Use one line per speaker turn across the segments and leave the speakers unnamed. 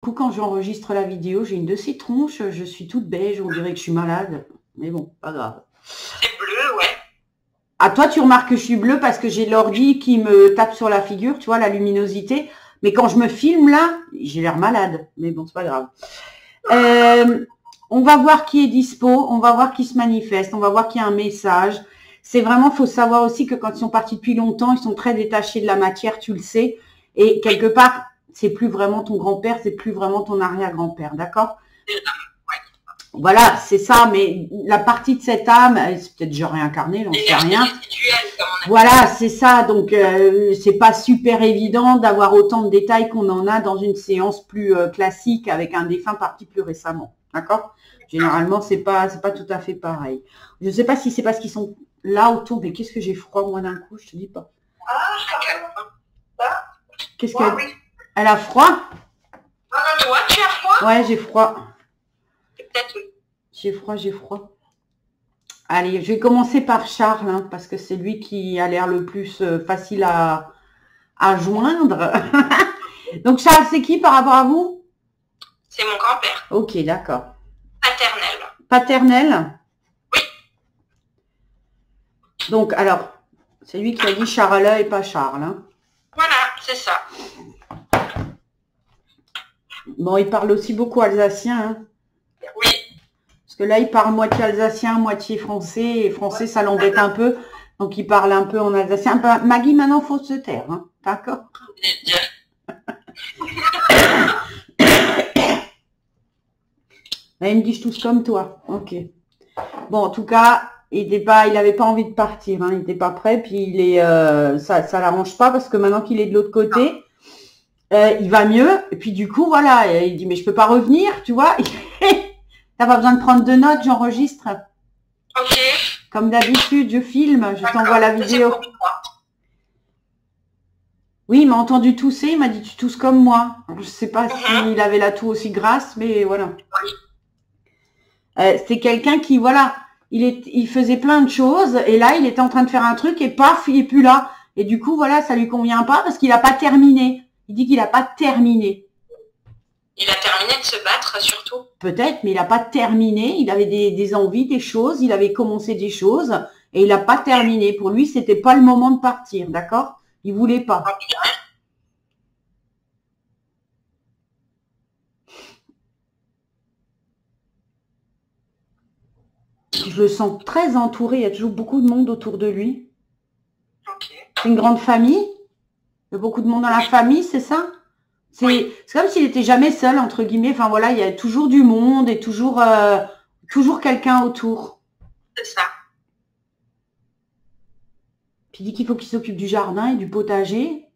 Coup, quand j'enregistre la vidéo, j'ai une de ces tronches, je suis toute beige, on dirait que je suis malade. Mais bon, pas grave.
C'est bleu, ouais.
À toi, tu remarques que je suis bleue parce que j'ai l'ordi qui me tape sur la figure, tu vois, la luminosité. Mais quand je me filme là, j'ai l'air malade. Mais bon, c'est pas grave. On va voir qui est dispo, on va voir qui se manifeste, on va voir qu'il y a un message. C'est vraiment, faut savoir aussi que quand ils sont partis depuis longtemps, ils sont très détachés de la matière, tu le sais. Et quelque part, c'est plus vraiment ton grand-père, c'est plus vraiment ton arrière-grand-père, d'accord? Voilà, c'est ça, mais la partie de cette âme, c'est peut-être déjà réincarné, j'en sais rien. Voilà, c'est ça, donc c'est pas super évident d'avoir autant de détails qu'on en a dans une séance plus classique avec un défunt parti plus récemment, d'accord? Généralement, c'est pas tout à fait pareil. Je sais pas si c'est parce qu'ils sont là autour, mais qu'est-ce que j'ai froid moi d'un coup, je te dis pas. Qu'est-ce qu'elle... Elle a froid?
Toi, tu as froid?
Ouais, j'ai froid.
Peut-être oui.
J'ai froid. Allez, je vais commencer par Charles, hein, parce que c'est lui qui a l'air le plus facile à joindre. Donc Charles, c'est qui par rapport à vous?
C'est mon grand-père.
Ok, d'accord.
Paternel.
Paternel?
Oui.
Donc, alors, c'est lui qui a dit Charles et pas Charles. Hein.
Voilà, c'est ça.
Bon, il parle aussi beaucoup alsacien. Hein.
Oui.
Parce que là, il parle moitié alsacien, moitié français. Et français, ça l'embête un peu. Donc, il parle un peu en alsacien. Maggie, maintenant, il faut se taire. Hein. D'accord? Là, ils me disent tous comme toi. Ok. Bon, en tout cas, il n'avait pas envie de partir. Hein. Il n'était pas prêt. Puis, il est, ça l'arrange pas parce que maintenant qu'il est de l'autre côté, il va mieux. Et puis, du coup, voilà. Il dit, mais je peux pas revenir, tu vois. T'as pas besoin de prendre de notes, j'enregistre.
Ok.
Comme d'habitude, je filme, je t'envoie la vidéo. Oui, il m'a entendu tousser, il m'a dit tu tousses comme moi. Je sais pas s'il avait la toux aussi grasse, mais voilà. C'est quelqu'un qui, voilà, il faisait plein de choses et là, il était en train de faire un truc et paf, il est plus là. Et du coup, voilà, ça lui convient pas parce qu'il a pas terminé. Il dit qu'il a pas terminé.
Il a terminé de se battre, surtout.
Peut-être, mais il n'a pas terminé. Il avait des envies, des choses. Il avait commencé des choses et il n'a pas terminé. Pour lui, c'était pas le moment de partir, d'accord? Il voulait pas. Je le sens très entouré. Il y a toujours beaucoup de monde autour de lui. C'est une grande famille. Il y a beaucoup de monde dans la famille, c'est ça? C'est comme s'il était jamais seul, entre guillemets. Enfin voilà, il y a toujours du monde et toujours quelqu'un autour.
C'est ça.
Puis il dit qu'il faut qu'il s'occupe du jardin et du potager.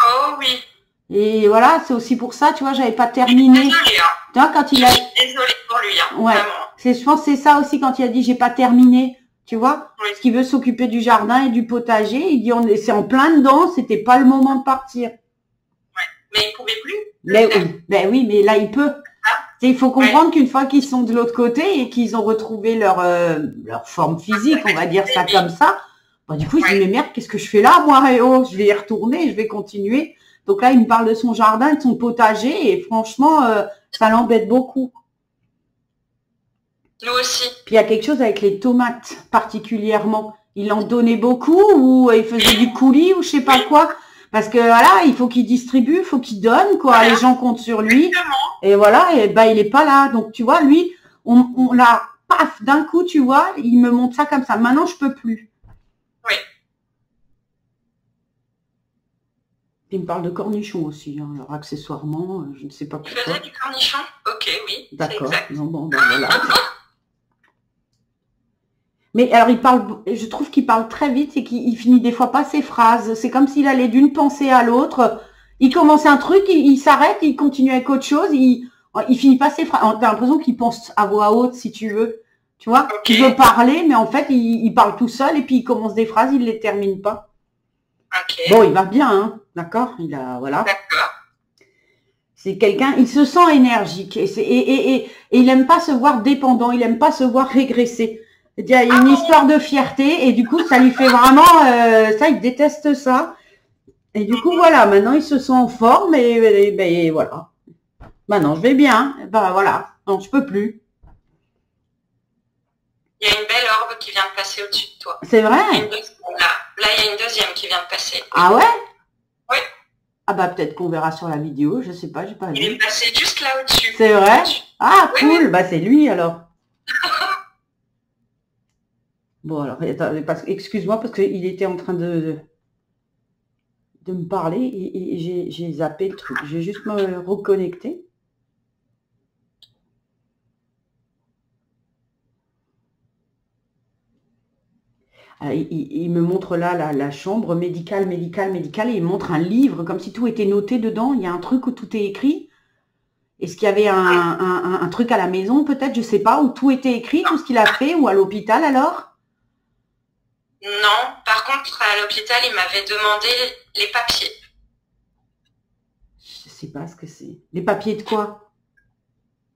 Oh oui.
Et voilà, c'est aussi pour ça, tu vois, j'avais pas terminé.
Désolée, hein.
Tu vois, quand il a...
Désolée pour lui, hein,
ouais. Je pense que c'est ça aussi quand il a dit j'ai pas terminé. Tu vois, parce qu'il veut s'occuper du jardin et du potager. Il dit c'est en plein dedans, c'était pas le moment de partir.
Mais il pouvait plus.
Mais oui, ben oui, mais là il peut. Il faut comprendre qu'une fois qu'ils sont de l'autre côté et qu'ils ont retrouvé leur forme physique, on va dire ça comme ça, bah, du coup il se dit mais merde, qu'est-ce que je fais là moi? Je vais y retourner, je vais continuer. Donc là il me parle de son jardin, de son potager et franchement ça l'embête beaucoup.
Nous aussi.
Puis il y a quelque chose avec les tomates particulièrement. Il en donnait beaucoup ou il faisait du coulis ou je sais pas quoi. Parce que voilà, il faut qu'il distribue, il faut qu'il donne, quoi. Voilà. Les gens comptent sur lui.
Exactement.
Et voilà, et ben il est pas là. Donc tu vois, lui, on l'a, paf, d'un coup, tu vois, il me montre ça comme ça. Maintenant, je peux plus.
Oui.
Il me parle de cornichons aussi, hein. Alors accessoirement, je ne sais pas pourquoi.
Tu faisais du cornichon? Ok, oui.
D'accord. Bon, ben voilà. Mais alors, je trouve qu'il parle très vite et qu'il finit des fois pas ses phrases. C'est comme s'il allait d'une pensée à l'autre. Il commence un truc, il s'arrête, il continue avec autre chose, il finit pas ses phrases. T'as l'impression qu'il pense à voix haute, si tu veux. Tu vois? Il veut parler, mais en fait, il parle tout seul et puis il commence des phrases, il les termine pas. Bon, il va bien, hein. D'accord? Voilà.
D'accord.
C'est quelqu'un, il se sent énergique et il aime pas se voir dépendant, il aime pas se voir régresser. Il y a une histoire de fierté et du coup, ça lui fait vraiment... ça, il déteste ça. Et du coup, voilà, maintenant, il se sent en forme et voilà. Bah non, je vais bien. Bah voilà. Non, je peux plus.
Il y a une belle orbe qui vient de passer au-dessus de toi.
C'est vrai?
Là, il y a une deuxième qui vient de passer.
Ah ouais?
Oui.
Ah bah peut-être qu'on verra sur la vidéo, je sais pas, j'ai pas vu.
Il est passé juste là au-dessus.
C'est vrai? Ah
Oui,
cool,
oui.
bah c'est lui alors. Bon alors, excuse-moi parce qu'il était en train de me parler et j'ai zappé le truc. Je vais juste me reconnecter. Alors, il me montre là la chambre médicale, et il montre un livre comme si tout était noté dedans. Il y a un truc où tout est écrit. Est-ce qu'il y avait un truc à la maison peut-être, je sais pas, où tout était écrit, tout ce qu'il a fait, ou à l'hôpital alors?
Non, par contre, à l'hôpital, il m'avait demandé les papiers.
Je sais pas ce que c'est. Les papiers de quoi?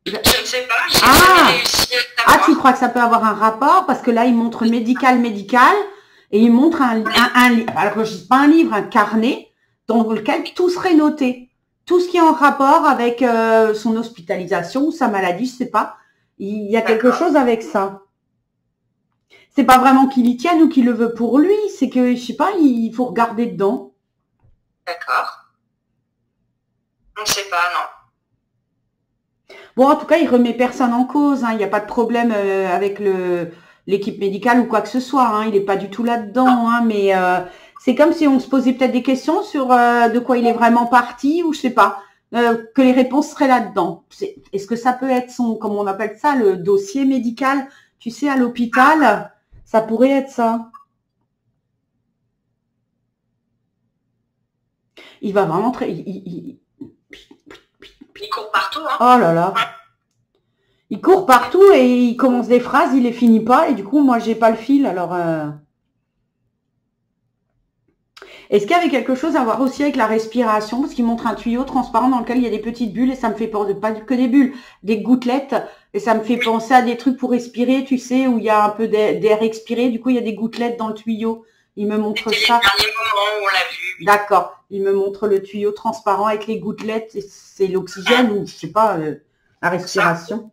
Je ne sais pas, j'ai jamais réussi à
Ah,
savoir.
tu crois que ça peut avoir un rapport? Parce que là, il montre médical, et il montre alors je sais pas un livre, un carnet, dans lequel tout serait noté. Tout ce qui est en rapport avec son hospitalisation ou sa maladie, je sais pas. Il y a quelque chose avec ça. C'est pas vraiment qu'il y tienne ou qu'il le veut pour lui, c'est que, je sais pas, il faut regarder dedans.
D'accord. On ne sait pas, non.
Bon, en tout cas, il remet personne en cause, hein. Il n'y a pas de problème avec l'équipe médicale ou quoi que ce soit, hein. Il n'est pas du tout là-dedans, hein. Mais c'est comme si on se posait peut-être des questions sur de quoi il est vraiment parti, ou je sais pas, que les réponses seraient là-dedans. Est-ce que ça peut être comme on appelle ça, le dossier médical, tu sais, à l'hôpital? Ça pourrait être ça. Il va vraiment très...
Il court partout, hein.
Oh là là. Il court partout et il commence des phrases, il les finit pas, et du coup, moi, j'ai pas le fil, alors... Est-ce qu'il y avait quelque chose à voir aussi avec la respiration? Parce qu'il montre un tuyau transparent dans lequel il y a des petites bulles, et ça me fait penser, pas que des bulles, des gouttelettes, et ça me fait penser à des trucs pour respirer, tu sais, où il y a un peu d'air expiré, du coup, il y a des gouttelettes dans le tuyau. Il me montre ça.
C'était les derniers moments où on l'a vu.
D'accord. Il me montre le tuyau transparent avec les gouttelettes, c'est l'oxygène, ou je sais pas, la respiration.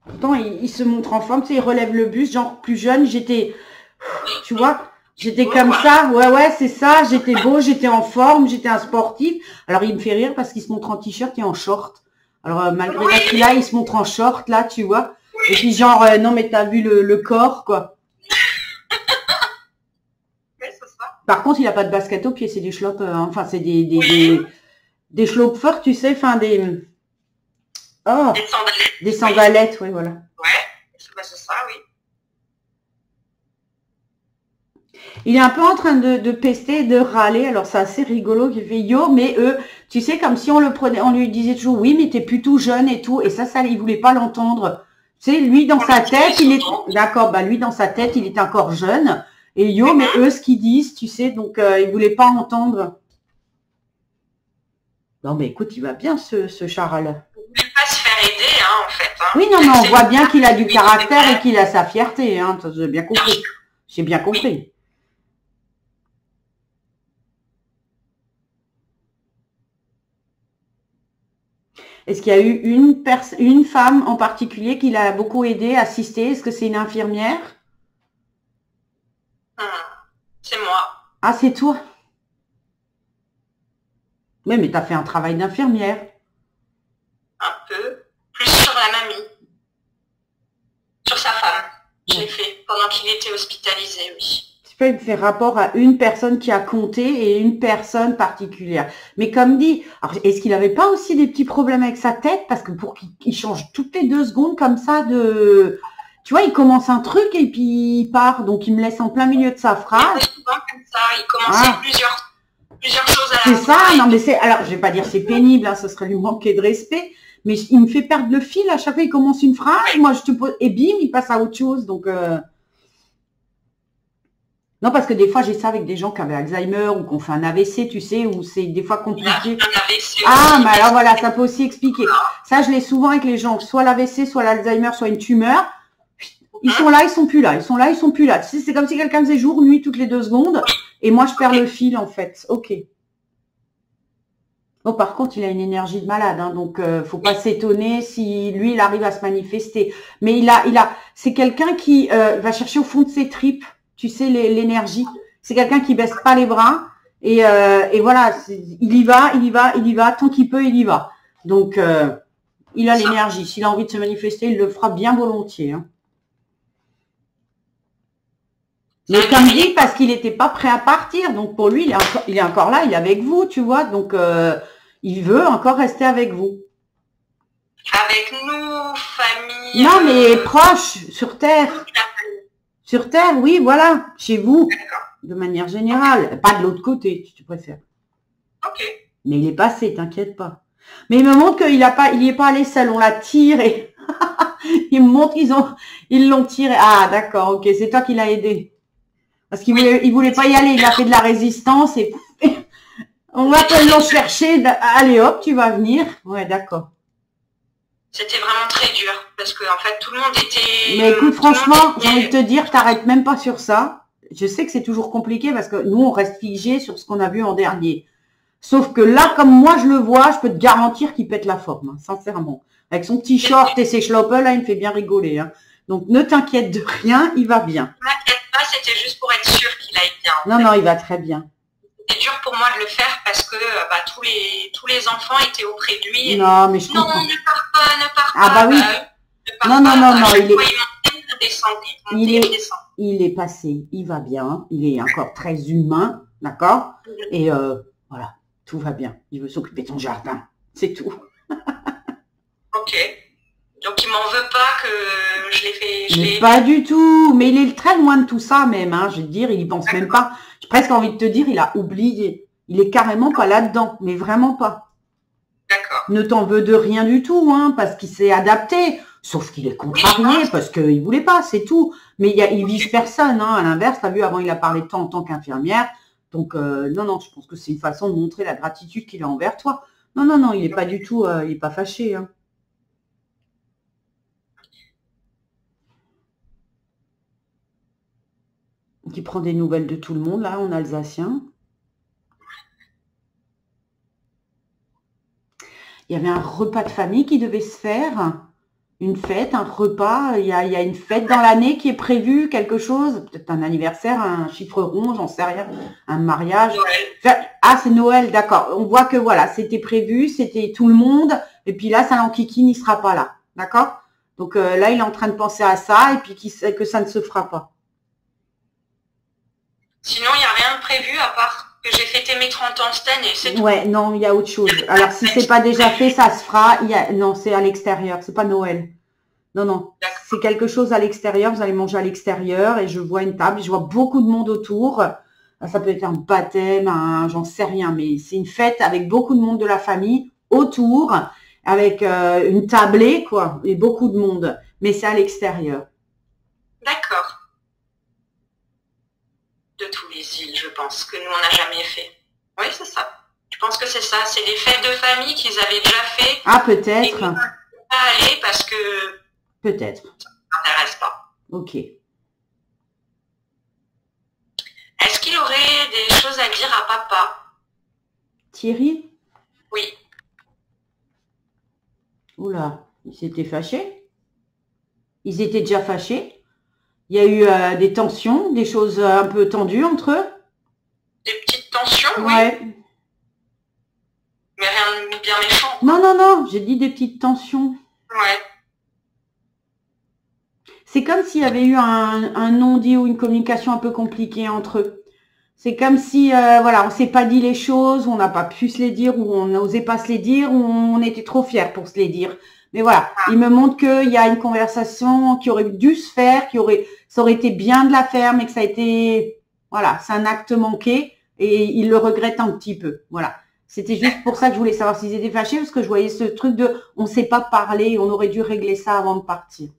Pourtant, il se montre en forme, tu sais, il relève le buste, genre plus jeune, tu vois, j'étais comme ça, ouais, c'est ça, j'étais beau, j'étais en forme, j'étais un sportif. Alors, il me fait rire parce qu'il se montre en t-shirt et en short. Alors, malgré l'âge qu'il a, il se montre en short, là, tu vois. Et puis, genre, non, mais t'as vu le corps, quoi. Par contre, il a pas de basket au pied, c'est des schlopes, enfin, c'est des schlopfers, tu sais, enfin, oh,
Des sandalettes.
Des sandalettes, oui, voilà.
Ouais, c'est ça, oui.
Il est un peu en train de pester, de râler. Alors, c'est assez rigolo qu'il fait yo, mais eux, tu sais, comme si on le prenait, on lui disait toujours oui, mais t'es plus tout jeune et tout. Et ça, il voulait pas l'entendre. Tu sais, lui, dans sa tête, il est, d'accord, bah, lui, dans sa tête, il est encore jeune. Et yo, mais eux, ce qu'ils disent, tu sais, donc, il voulait pas entendre. Non, mais écoute, il va bien, ce Charles.
Il ne voulait pas se faire aider, hein, en fait. Hein.
Oui, non, mais on voit bien qu'il a du caractère et qu'il a sa fierté, hein. J'ai bien compris. J'ai bien compris. Est-ce qu'il y a eu une femme en particulier qui l'a beaucoup aidé, assisté? Est-ce que c'est une infirmière?
C'est moi.
Ah, c'est toi? Oui, mais tu as fait un travail d'infirmière.
Un peu. Plus sur la mamie. Sur sa femme. Je l'ai fait pendant qu'il était hospitalisé, oui.
Tu peux me faire rapport à une personne qui a compté et une personne particulière. Mais comme dit, est-ce qu'il n'avait pas aussi des petits problèmes avec sa tête? Parce que pour qu'il change toutes les 2 secondes comme ça tu vois, il commence un truc et puis il part. Donc, il me laisse en plein milieu de sa phrase.
Souvent comme ça, il commençait plusieurs choses à la
fois. C'est ça, non mais alors je vais pas dire c'est pénible, hein, ce serait lui manquer de respect, mais il me fait perdre le fil à chaque fois il commence une phrase, moi je te pose, et bim, il passe à autre chose, donc non, parce que des fois j'ai ça avec des gens qui avaient Alzheimer ou qui ont fait un AVC, tu sais, où c'est des fois compliqué. Ah, mais alors voilà, ça peut aussi expliquer. Ça, je l'ai souvent avec les gens, soit l'AVC, soit l'Alzheimer, soit une tumeur. Ils sont là, ils sont plus là. Ils sont là, ils sont plus là. Tu sais, c'est comme si quelqu'un faisait jour, nuit toutes les 2 secondes. Et moi, je perds le fil, en fait. Ok. Bon, par contre, il a une énergie de malade, hein, donc faut pas s'étonner si lui, il arrive à se manifester. Mais c'est quelqu'un qui va chercher au fond de ses tripes, tu sais, l'énergie. C'est quelqu'un qui baisse pas les bras et voilà, il y va, tant qu'il peut, il y va. Donc, il a l'énergie. S'il a envie de se manifester, il le fera bien volontiers. Hein. Mais comme dit, parce qu'il n'était pas prêt à partir, donc pour lui, il est encore là, il est avec vous, tu vois, donc il veut encore rester avec vous.
Avec nous, famille.
Non, mais proche, sur Terre. Sur Terre, oui, voilà, chez vous, de manière générale. Pas de l'autre côté, si tu préfères.
Ok.
Mais il est passé, t'inquiète pas. Mais il me montre qu'il n'y est pas allé seul, on l'a tiré. Il me montre ils l'ont tiré. Ah, d'accord, ok, c'est toi qui l'as aidé. Parce qu'il voulait pas y aller, il a fait de la résistance et on va te le chercher. Allez hop, tu vas venir. Ouais, d'accord.
C'était vraiment très dur parce que en fait tout le monde était.
Mais écoute, franchement, j'ai envie de te dire, t'arrêtes même pas sur ça. Je sais que c'est toujours compliqué parce que nous on reste figé sur ce qu'on a vu en dernier. Sauf que là, comme moi je le vois, je peux te garantir qu'il pète la forme, hein, sincèrement. Avec son petit short et ses schloppes, là, il me fait bien rigoler. Hein. Donc ne t'inquiète de rien, il va bien.
C'était juste pour être sûr qu'il aille bien.
Non, il va très bien.
C'était dur pour moi de le faire parce que tous les enfants étaient auprès de lui.
Non, mais je comprends.
Non, ne pars pas, ne pars pas.
Ah bah oui. Non, il est passé, il va bien, il est encore très humain, d'accord. Et voilà, tout va bien. Il veut s'occuper de son jardin, c'est tout.
Ok. Donc il m'en veut pas que je l'ai fait.
Mais pas du tout. Mais il est très loin de tout ça même. Hein, je veux dire, il y pense même pas. J'ai presque envie de te dire, il a oublié. Il est carrément pas là-dedans, mais vraiment pas.
D'accord.
Ne t'en veux de rien du tout, hein, parce qu'il s'est adapté. Sauf qu'il est contrarié parce qu'il voulait pas, c'est tout. Mais il vise personne. Hein, à l'inverse, t'as vu, avant il a parlé de toi en tant qu'infirmière. Donc non, je pense que c'est une façon de montrer la gratitude qu'il a envers toi. Non, il est pas du tout, il est pas fâché. Hein. Qui prend des nouvelles de tout le monde, là, en alsacien. Il y avait un repas de famille qui devait se faire, une fête, un repas. Il y a une fête dans l'année qui est prévue, quelque chose, peut-être un anniversaire, un chiffre rond, j'en sais rien, un mariage.
Noël.
Ah, c'est Noël, d'accord. On voit que voilà, c'était prévu, c'était tout le monde, et puis là, Saint-Lankiki n'y sera pas là, d'accord. Donc là, il est en train de penser à ça, et puis que ça ne se fera pas.
Sinon, il n'y a rien de prévu à part que j'ai fêté mes 30 ans cette année, c'est tout.
Ouais, non, il y a autre chose. Alors, si c'est pas déjà fait, ça se fera. Non, c'est à l'extérieur, c'est pas Noël. Non. C'est quelque chose à l'extérieur, vous allez manger à l'extérieur et je vois une table, je vois beaucoup de monde autour. Ça peut être un baptême, j'en sais rien, mais c'est une fête avec beaucoup de monde de la famille autour, avec une tablée, quoi, et beaucoup de monde. Mais c'est à l'extérieur.
D'accord. De tous les îles, je pense, que nous, on n'a jamais fait. Oui, c'est ça. Je pense que c'est ça. C'est les fêtes de famille qu'ils avaient déjà fait.
Ah, peut-être.
Et pas aller parce que...
Peut-être.
Ça ne m'intéresse pas.
Ok.
Est-ce qu'il aurait des choses à dire à papa?
Thierry?
Oui.
Oula, ils s'étaient fâchés? Ils étaient déjà fâchés? Il y a eu des tensions, des choses un peu tendues entre eux?
Des petites tensions,
ouais.
Oui. Mais rien de bien méchant.
Non, j'ai dit des petites tensions.
Ouais.
C'est comme s'il y avait eu un non-dit ou une communication un peu compliquée entre eux. C'est comme si, voilà, on s'est pas dit les choses, on n'a pas pu se les dire, ou on n'osait pas se les dire, ou on était trop fiers pour se les dire. Mais voilà, il me montre qu'il y a une conversation qui aurait dû se faire, ça aurait été bien de la faire, mais que ça a été, voilà, c'est un acte manqué et il le regrette un petit peu. Voilà. C'était juste pour ça que je voulais savoir s'ils étaient fâchés, parce que je voyais ce truc de, on ne s'est pas parlé, on aurait dû régler ça avant de partir.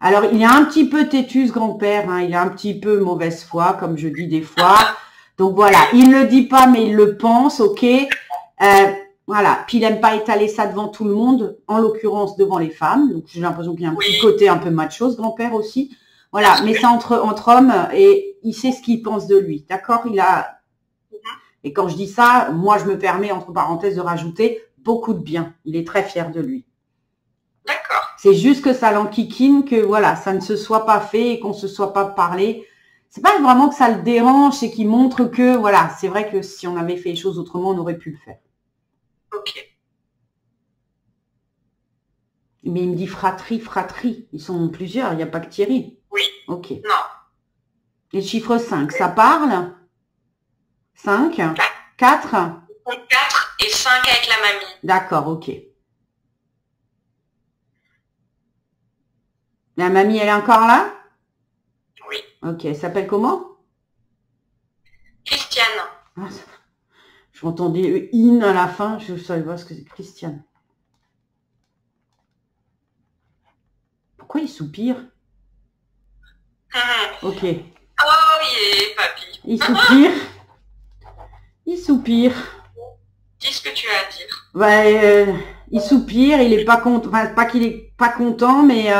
Alors, il est un petit peu têtu, ce grand-père, hein, il a un petit peu mauvaise foi, comme je dis des fois. Donc voilà, il ne le dit pas, mais il le pense, ok. Voilà, puis il n'aime pas étaler ça devant tout le monde, en l'occurrence devant les femmes. Donc j'ai l'impression qu'il y a un petit côté un peu macho, ce grand-père aussi. Voilà, mais c'est entre hommes et il sait ce qu'il pense de lui, d'accord? Et quand je dis ça, moi, je me permets, entre parenthèses, de rajouter beaucoup de bien. Il est très fier de lui.
D'accord.
C'est juste que ça l'enquiquine, que voilà, ça ne se soit pas fait et qu'on se soit pas parlé. C'est pas vraiment que ça le dérange, c'est qu'il montre que, voilà, c'est vrai que si on avait fait les choses autrement, on aurait pu le faire.
Ok.
Mais il me dit fratrie. Ils sont plusieurs, il n'y a pas que Thierry.
Oui.
Ok.
Non.
Et le chiffre 5, ça parle? 5, 4.
4 et 5 avec la mamie.
D'accord, ok. La mamie, elle est encore là?
Oui.
Ok, elle s'appelle comment?
Christiane.
Ah, je m'entendais in à la fin, je savais pas ce que c'est. Christiane. Pourquoi il soupire? Ok.
Oh yeah, papy.
Il soupire. Il soupire.
Dis ce que tu as à dire.
Ouais, il soupire, il est pas content. Enfin, pas qu'il est pas content, mais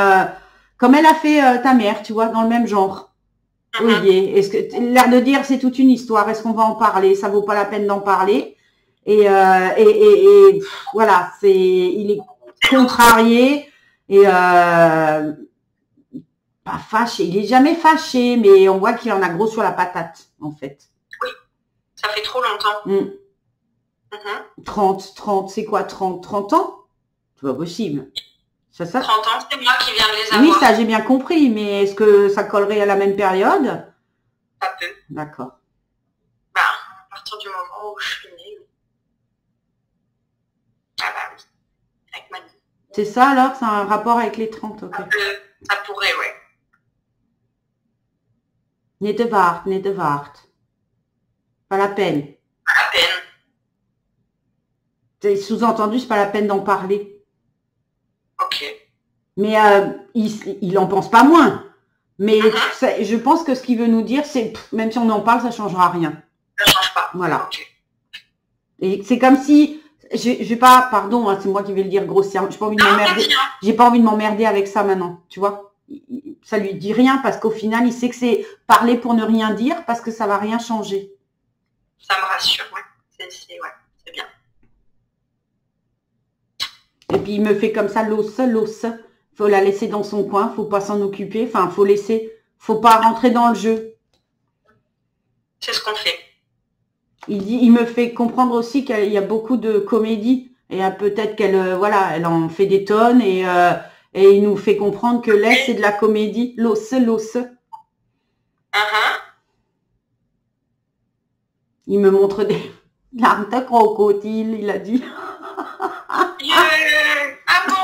comme elle a fait ta mère, tu vois, dans le même genre. Oui, est-ce que l'air de dire c'est toute une histoire, est-ce qu'on va en parler? Ça vaut pas la peine d'en parler. Et voilà, il est contrarié et pas fâché. Il est jamais fâché, mais on voit qu'il en a gros sur la patate, en fait.
Oui, ça fait trop longtemps.
30, c'est quoi 30 ans? C'est pas possible. Ça,
30 ans, c'est moi qui viens de les avoir.
Oui, ça j'ai bien compris, mais est-ce que ça collerait à la même période?
Ça peut.
D'accord.
Bah, à partir du moment où je suis née. Ah bah oui, avec ma vie.
C'est ça alors? C'est un rapport avec les 30, ok.
Ça pourrait, ouais.
Niet te waard. Pas la peine.
Pas la peine.
C'est sous-entendu, c'est pas la peine d'en parler.
Ok.
Mais il en pense pas moins. Mais je pense que ce qu'il veut nous dire, c'est même si on en parle, ça changera rien.
Ça change pas.
Voilà.
Okay.
Et c'est comme si, je vais pas, pardon, hein, c'est moi qui vais le dire grossièrement. J'ai pas envie de m'emmerder. J'ai pas envie de m'emmerder avec ça maintenant. Tu vois, ça lui dit rien parce qu'au final, il sait que c'est parler pour ne rien dire parce que ça va rien changer.
Ça me rassure, ouais. C'est bien.
Et puis il me fait comme ça l'os. Faut la laisser dans son coin, faut pas s'en occuper. Enfin, faut pas rentrer dans le jeu.
C'est ce qu'on fait.
Il me fait comprendre aussi qu'il y a beaucoup de comédie et peut-être qu'elle, elle en fait des tonnes et il nous fait comprendre que l'est c'est de la comédie. L'os. Il me montre des larmes de crocodile, il a dit.
Ah bon?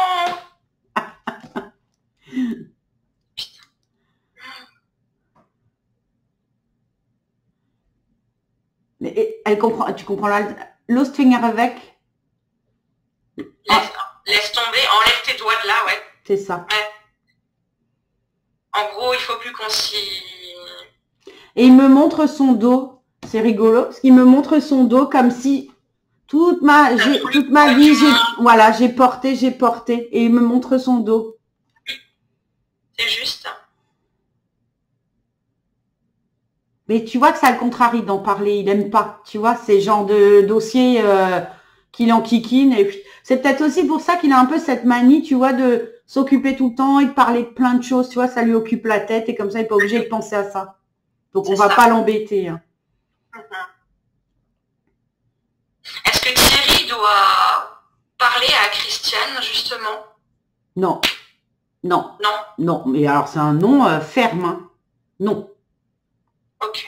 Elle comprend, tu comprends là, l'Ostfinger avec.
Laisse tomber, enlève tes doigts de là, ouais.
C'est ça.
Ouais. En gros, il faut plus qu'on s'y...
Et il me montre son dos. C'est rigolo, parce qu'il me montre son dos comme si toute ma vie, j'ai porté. Et il me montre son dos.
C'est juste.
Mais tu vois que ça le contrarie d'en parler, il aime pas. Tu vois, c'est genre de dossier qu'il enquiquine. Et puis, c'est peut-être aussi pour ça qu'il a un peu cette manie, tu vois, de s'occuper tout le temps et de parler de plein de choses. Tu vois, ça lui occupe la tête et comme ça, il n'est pas obligé de penser à ça. Donc, on va pas l'embêter. Hein.
Est-ce que Thierry doit parler à Christiane, justement?
Non. Mais alors, c'est un non ferme. Hein. Non.
Ok.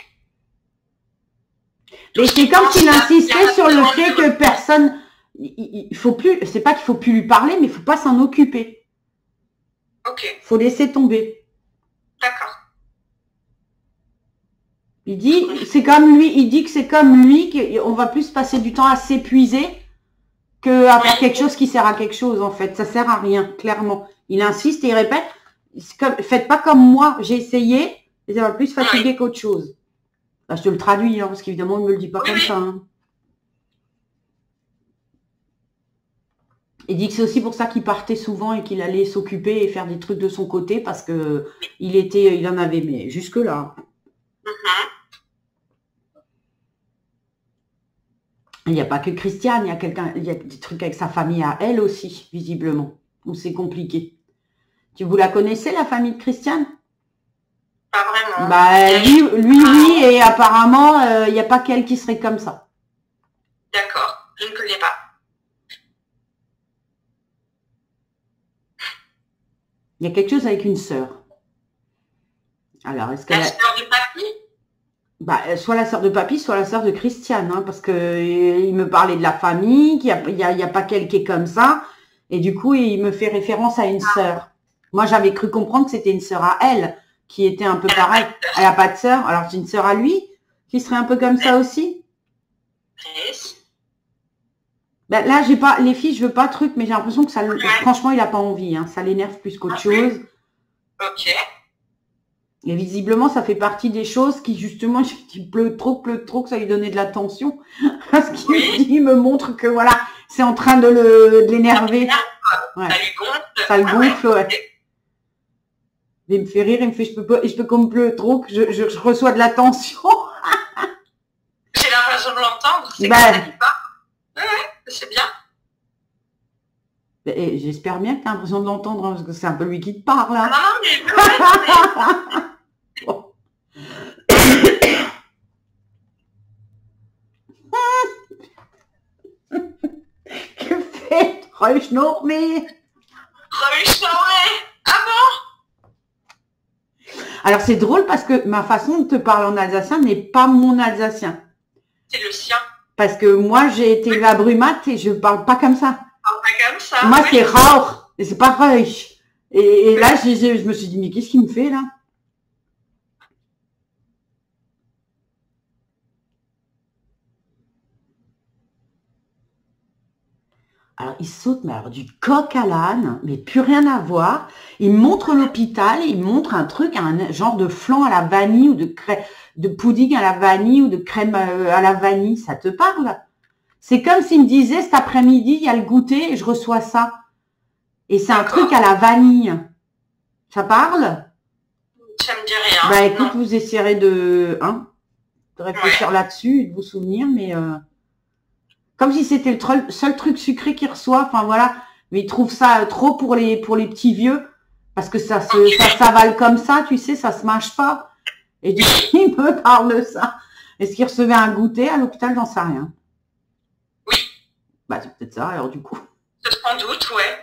Mais c'est comme s'il insistait sur le fait que personne... Il faut plus... C'est pas qu'il faut plus lui parler, mais il faut pas s'en occuper.
Ok.
Faut laisser tomber.
D'accord.
Il dit que c'est comme lui, qu'on va plus passer du temps à s'épuiser qu'à faire quelque chose qui sert à quelque chose, en fait. Ça sert à rien, clairement. Il insiste et il répète, faites pas comme moi, j'ai essayé, et ça va plus fatiguer qu'autre chose. Là, je te le traduis, hein, parce qu'évidemment, il ne me le dit pas comme ça. Hein. Il dit que c'est aussi pour ça qu'il partait souvent et qu'il allait s'occuper et faire des trucs de son côté, parce que il en avait, mais jusque-là.
Mhm.
Il n'y a pas que Christiane, il y a des trucs avec sa famille à elle aussi, visiblement, où c'est compliqué. Vous la connaissez, la famille de Christiane?
Pas vraiment.
Bah, oui, et apparemment, il n'y a pas qu'elle qui serait comme ça.
D'accord, je ne connais pas.
Il y a quelque chose avec une sœur. Alors, est-ce qu'elle
La
a...
sœur du papy?
Bah, soit la sœur de papy, soit la sœur de Christiane, hein, parce que il me parlait de la famille, qu'il y a pas qu'elle qui est comme ça, et du coup, il me fait référence à une sœur. Moi, j'avais cru comprendre que c'était une sœur à elle, qui était un peu pareille. Elle n'a pas de sœur, alors c'est une sœur à lui, qui serait un peu comme ça aussi.
Chris.
Ben, là, j'ai pas, les filles, je veux pas truc, mais j'ai l'impression que ça, franchement, il a pas envie, hein, ça l'énerve plus qu'autre chose.
Ok.
Et visiblement, ça fait partie des choses qui, justement, il pleut trop, que ça lui donnait de la tension. Parce qu'il me montre que, voilà, c'est en train de l'énerver.
Ouais. Ça lui gonfle.
Ça le gonfle, ouais. Il me fait rire, il me fait, je peux comme pleut trop, que je reçois de la tension.
J'ai l'impression de l'entendre, c'est
ben,
comme ça qu'il parle. Ouais, c'est bien.
Et j'espère bien que tu as l'impression de l'entendre, hein, parce que c'est un peu lui qui te parle. Hein.
Non, mais...
Bon. Que fait Reuschnormé?
Ah bon?
Alors c'est drôle parce que ma façon de te parler en alsacien n'est pas mon alsacien.
C'est le sien.
Parce que moi j'ai été élevée à Brumat et je parle pas comme ça.
Pas comme ça.
Moi c'est Rauch et c'est pas Reusch. Et là je me suis dit mais qu'est-ce qu'il me fait là? Alors, il saute, mais alors du coq à l'âne, mais plus rien à voir. Il montre l'hôpital, il montre un truc, un genre de flan à la vanille ou de pudding à la vanille ou de crème à la vanille. Ça te parle? C'est comme s'il me disait cet après-midi, il y a le goûter et je reçois ça. Et c'est un truc à la vanille. Ça parle?
Ça me dit rien.
Bah écoute, vous essayerez de réfléchir là-dessus et de vous souvenir, mais... Comme si c'était le seul truc sucré qu'il reçoit, enfin voilà. Mais il trouve ça trop pour les petits vieux, parce que ça s'avale comme ça, tu sais, ça se mâche pas. Et du coup, il me parle de ça. Est-ce qu'il recevait un goûter à l'hôpital? J'en sais rien.
Oui.
Bah c'est peut-être ça, alors du coup.
Sans doute, ouais.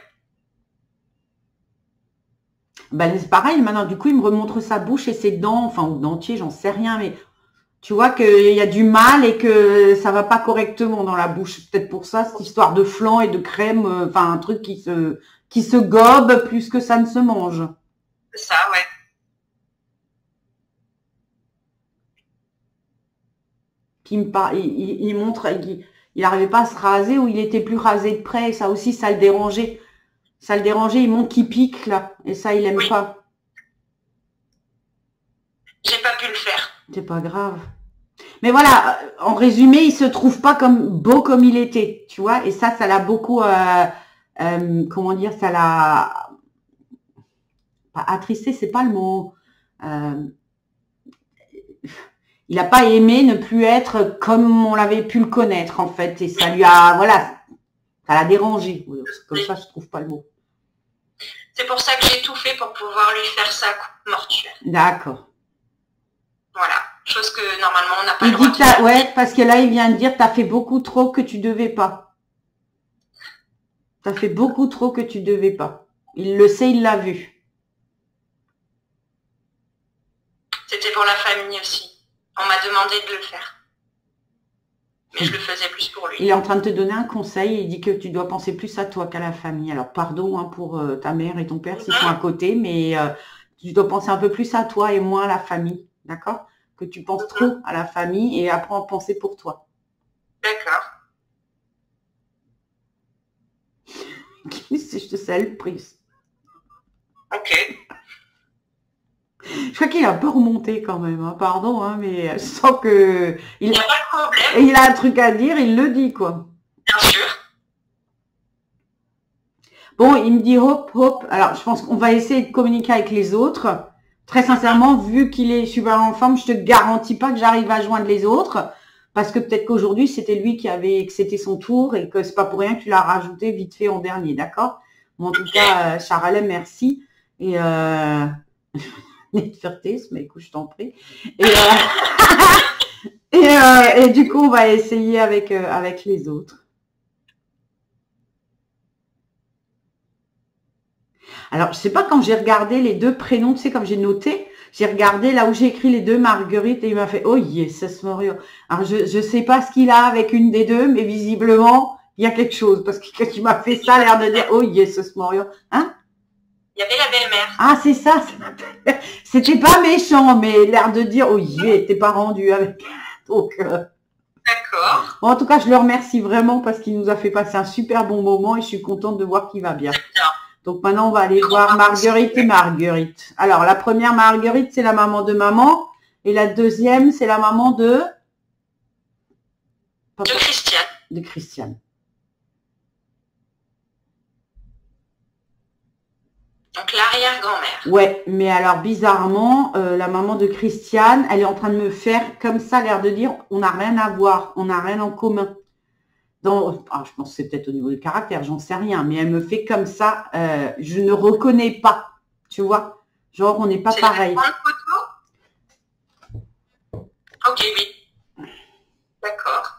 Bah c'est pareil, maintenant du coup, il me remontre sa bouche et ses dents, enfin, ou dentier, j'en sais rien, mais... Tu vois qu'il y a du mal et que ça va pas correctement dans la bouche. Peut-être pour ça, cette histoire de flan et de crème, enfin un truc qui se gobe plus que ça ne se mange.
C'est ça, ouais.
Puis il montre, il n'arrivait pas à se raser ou il était plus rasé de près. Et ça aussi, ça le dérangeait. Ça le dérangeait, il montre qu'il pique là. Et ça, il aime pas.
J'ai pas pu le faire.
C'est pas grave. Mais voilà, en résumé, il se trouve pas beau comme il était, tu vois. Et ça l'a beaucoup, comment dire, ça l'a pas attristé, c'est pas le mot. Il n'a pas aimé ne plus être comme on l'avait pu le connaître en fait. Et ça lui a, voilà, ça l'a dérangé. Comme ça, je trouve pas le mot.
C'est pour ça que j'ai tout fait pour pouvoir lui faire sa coupe mortuaire.
D'accord.
Voilà, chose que normalement on n'a pas le droit de faire.
Ouais, parce que là, il vient de dire, t'as fait beaucoup trop que tu devais pas. T'as fait beaucoup trop que tu devais pas. Il le sait, il l'a vu.
C'était pour la famille aussi. On m'a demandé de le faire. Mais je le faisais plus pour lui.
Il est en train de te donner un conseil. Il dit que tu dois penser plus à toi qu'à la famille. Alors, pardon hein, pour ta mère et ton père s'ils sont à côté, mais tu dois penser un peu plus à toi et moins à la famille. D'accord? Que tu penses trop à la famille et apprends à penser pour toi.
D'accord.
Je te salue, prise.
Ok.
Je crois qu'il a un peu remonté quand même, hein, pardon, hein, mais je sens que
il n'y a pas de problème.
Il a un truc à dire, il le dit, quoi.
Bien sûr.
Bon, il me dit hop, hop. Alors, je pense qu'on va essayer de communiquer avec les autres. De toute Très sincèrement, vu qu'il est super en forme, je te garantis pas que j'arrive à joindre les autres. Parce que peut-être qu'aujourd'hui, c'était lui que c'était son tour et que c'est pas pour rien que tu l'as rajouté vite fait en dernier, d'accord? Bon, en tout cas, Charles, merci. Et de fierté, mais écoute, je t'en prie. Et du coup, on va essayer avec les autres. Alors, je sais pas, quand j'ai regardé les deux prénoms, tu sais, comme j'ai noté, j'ai regardé là où j'ai écrit les deux Marguerite et il m'a fait « Oh yes, Morio ». Alors, je sais pas ce qu'il a avec une des deux, mais visiblement, il y a quelque chose. Parce que quand tu m'as fait ça, l'air de dire « Oh yes, Morio ». Hein?
Il y avait la belle-mère.
Ah, c'est ça. C'était pas méchant, mais l'air de dire « Oh yeah, t'es pas rendu avec ». Donc,
d'accord.
Bon, en tout cas, je le remercie vraiment parce qu'il nous a fait passer un super bon moment et je suis contente de voir qu'il va bien. Donc maintenant, on va aller voir Marguerite et Marguerite. Alors, la première Marguerite, c'est la maman de maman. Et la deuxième, c'est la maman de...
De Christiane.
De Christiane.
Donc l'arrière-grand-mère.
Ouais, mais alors bizarrement, la maman de Christiane, elle est en train de me faire comme ça, l'air de dire, on n'a rien à voir, on n'a rien en commun. Je pense que c'est peut-être au niveau du caractère, j'en sais rien, mais elle me fait comme ça, je ne reconnais pas, tu vois, genre on n'est pas pareil.
C'est la photo. Ok, oui. D'accord.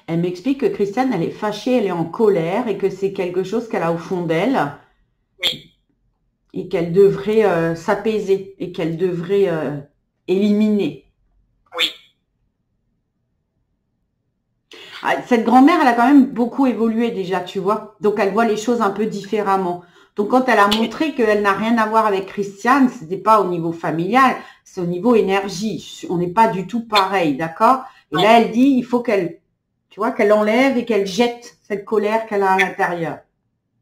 Elle m'explique que Christiane, elle est fâchée, elle est en colère et que c'est quelque chose qu'elle a au fond d'elle.
Oui.
Et qu'elle devrait s'apaiser et qu'elle devrait éliminer.
Oui.
Cette grand-mère, elle a quand même beaucoup évolué déjà, tu vois. Donc, elle voit les choses un peu différemment. Donc, quand elle a montré qu'elle n'a rien à voir avec Christiane, c'était pas au niveau familial, c'est au niveau énergie. On n'est pas du tout pareil, d'accord? Et là, elle dit, il faut qu'elle, tu vois, qu'elle enlève et qu'elle jette cette colère qu'elle a à l'intérieur.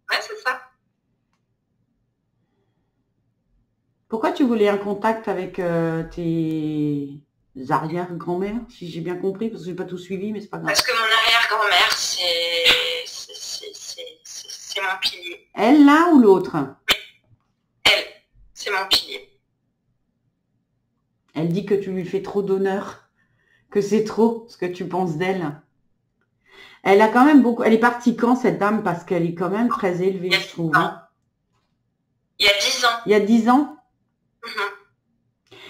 Ouais, c'est ça.
Pourquoi tu voulais un contact avec tes arrière-grand-mères, si j'ai bien compris, parce que j'ai pas tout suivi, mais c'est pas grave.
Parce que mon arrière-grand-mère, c'est mon pilier.
Elle, là, ou l'autre?
Elle, c'est mon pilier.
Elle dit que tu lui fais trop d'honneur, que c'est trop ce que tu penses d'elle. Elle a quand même beaucoup... Elle est partie quand, cette dame? Parce qu'elle est quand même très élevée, je trouve.
Il y a 10 ans.
Il y a 10 ans?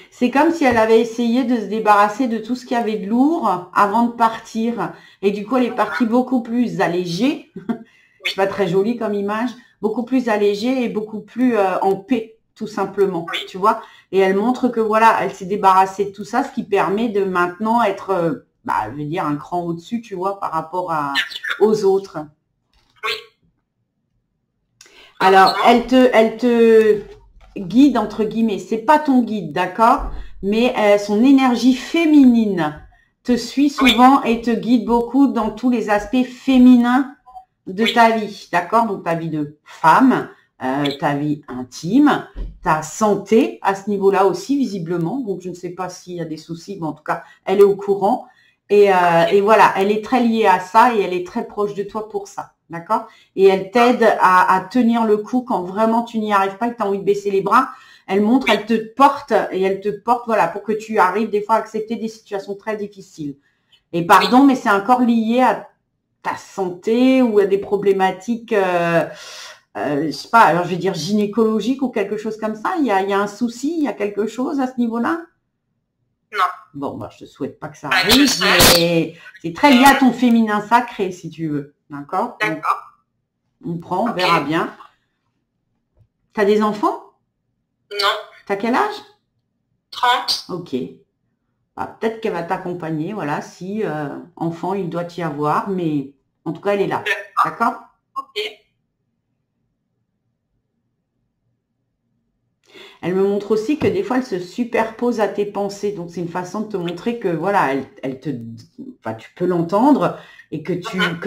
C'est comme si elle avait essayé de se débarrasser de tout ce qu'il y avait de lourd avant de partir. Et du coup, elle est partie beaucoup plus allégée. C'est pas très joli comme image. Beaucoup plus allégée et beaucoup plus en paix, tout simplement. Tu vois? Et elle montre que voilà, elle s'est débarrassée de tout ça, ce qui permet de maintenant être, je vais dire, un cran au-dessus, tu vois, par rapport aux autres.
Oui.
Alors, elle te guide, entre guillemets. C'est pas ton guide, d'accord? Mais son énergie féminine te suit souvent et te guide beaucoup dans tous les aspects féminins de ta vie, d'accord? Donc, ta vie de femme, ta vie intime, ta santé à ce niveau-là aussi, visiblement. Donc, je ne sais pas s'il y a des soucis, mais en tout cas, elle est au courant. Et voilà, elle est très liée à ça et elle est très proche de toi pour ça, d'accord? Et elle t'aide à tenir le coup quand vraiment tu n'y arrives pas et que tu as envie de baisser les bras. Elle montre, elle te porte et elle te porte, voilà, pour que tu arrives des fois à accepter des situations très difficiles. Et pardon, mais c'est encore lié à ta santé ou à des problématiques, je sais pas, alors je vais dire gynécologiques ou quelque chose comme ça. Il y a un souci, il y a quelque chose à ce niveau-là?
Non.
Bon, je te souhaite pas que ça arrive, mais c'est très lié à ton féminin sacré, si tu veux. D'accord?
D'accord.
On prend, on verra bien. T'as des enfants?
Non.
T'as quel âge?
30.
Ok. Peut-être qu'elle va t'accompagner, voilà, si enfant il doit y avoir, mais en tout cas, elle est là. D'accord?
Ok.
Elle me montre aussi que des fois, elle se superpose à tes pensées. Donc, c'est une façon de te montrer que, voilà, tu peux l'entendre et que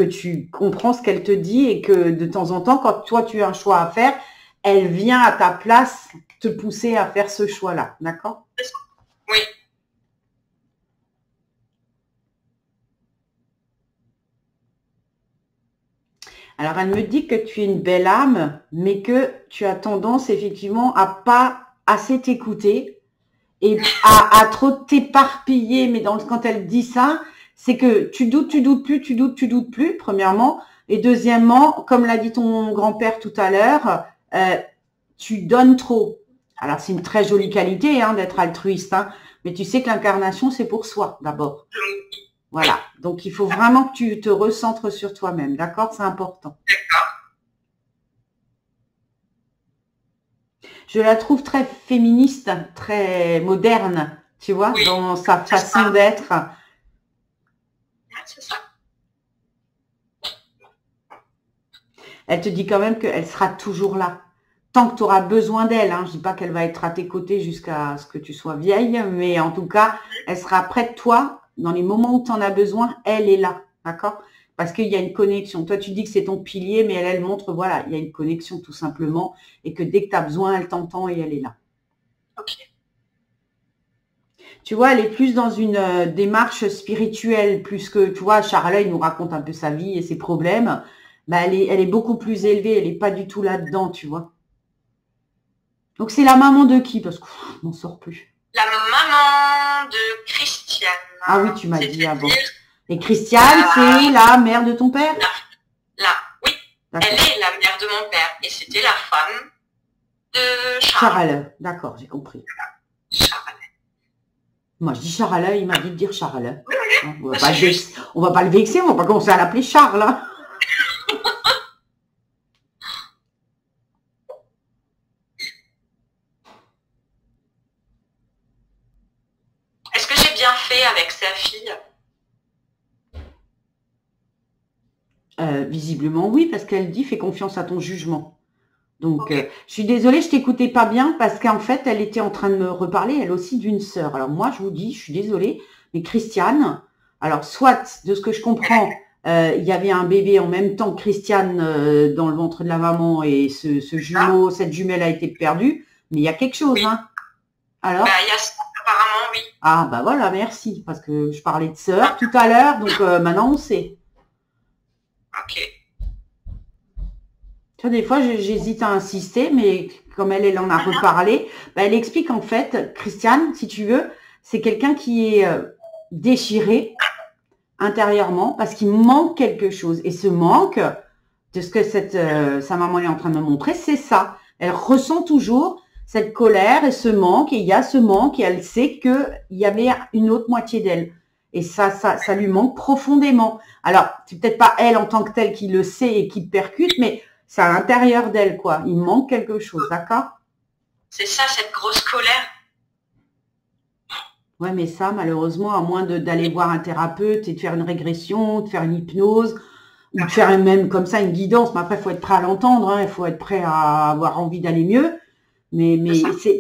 tu comprends ce qu'elle te dit et que de temps en temps, quand toi, tu as un choix à faire, elle vient à ta place te pousser à faire ce choix-là. D'accord?
Oui.
Alors, elle me dit que tu es une belle âme, mais que tu as tendance effectivement à pas assez t'écouter et à trop t'éparpiller. Mais quand elle dit ça, c'est que tu doutes plus, premièrement. Et deuxièmement, comme l'a dit ton grand-père tout à l'heure, tu donnes trop. Alors, c'est une très jolie qualité hein, d'être altruiste, hein, mais tu sais que l'incarnation, c'est pour soi d'abord. Voilà, donc il faut vraiment que tu te recentres sur toi-même, d'accord? C'est important. Je la trouve très féministe, très moderne, tu vois, dans sa façon d'être.
C'est ça.
Elle te dit quand même qu'elle sera toujours là. Tant que tu auras besoin d'elle, hein. Je dis pas qu'elle va être à tes côtés jusqu'à ce que tu sois vieille, mais en tout cas, elle sera près de toi dans les moments où tu en as besoin, elle est là, d'accord? Parce qu'il y a une connexion. Toi, tu dis que c'est ton pilier, mais elle montre, voilà, il y a une connexion tout simplement, et que dès que tu as besoin, elle t'entend et elle est là.
Ok.
Tu vois, elle est plus dans une démarche spirituelle, plus que, tu vois, Charlotte, il nous raconte un peu sa vie et ses problèmes. Bah, elle est beaucoup plus élevée, elle n'est pas du tout là-dedans, tu vois. Donc, c'est la maman de qui? Parce que je m'en sors plus.
La maman de Christiane.
Ah oui, tu m'as dit avant. Et Christiane, c'est la mère de ton père?
Oui. Elle est la mère de mon père. Et c'était la femme de
Charles. D'accord, j'ai compris.
Charles.
Moi, je dis Charles, il m'a dit de dire Charles. On va pas le vexer, on va pas commencer à l'appeler Charles. Hein.
Est-ce que j'ai bien fait avec sa fille?
Visiblement oui, parce qu'elle dit fais confiance à ton jugement. Donc, je suis désolée, je t'écoutais pas bien parce qu'en fait, elle était en train de me reparler, elle aussi, d'une sœur. Alors moi, je vous dis, je suis désolée, mais Christiane, alors soit, de ce que je comprends, il y avait un bébé en même temps que Christiane dans le ventre de la maman et ce jumeau, cette jumelle a été perdue, mais il y a quelque chose, hein. Alors
il y a ça, apparemment, oui.
Ah, bah voilà, merci, parce que je parlais de sœur tout à l'heure, donc maintenant on sait.
Ok.
Tu vois, des fois, j'hésite à insister, mais comme elle en a reparlé, bah, elle explique en fait, Christiane, si tu veux, c'est quelqu'un qui est déchiré intérieurement parce qu'il manque quelque chose. Et ce manque, de ce que sa maman est en train de me montrer, c'est ça. Elle ressent toujours cette colère et ce manque, et il y a ce manque, et elle sait qu'il y avait une autre moitié d'elle. Et ça lui manque profondément. Alors, c'est peut-être pas elle en tant que telle qui le sait et qui percute, mais c'est à l'intérieur d'elle, quoi. Il manque quelque chose, d'accord?
C'est ça, cette grosse colère.
Ouais, mais ça, malheureusement, à moins d'aller voir un thérapeute et de faire une régression, de faire une hypnose, ou de faire même comme ça une guidance, mais après, il faut être prêt à l'entendre, hein, il faut être prêt à avoir envie d'aller mieux. Mais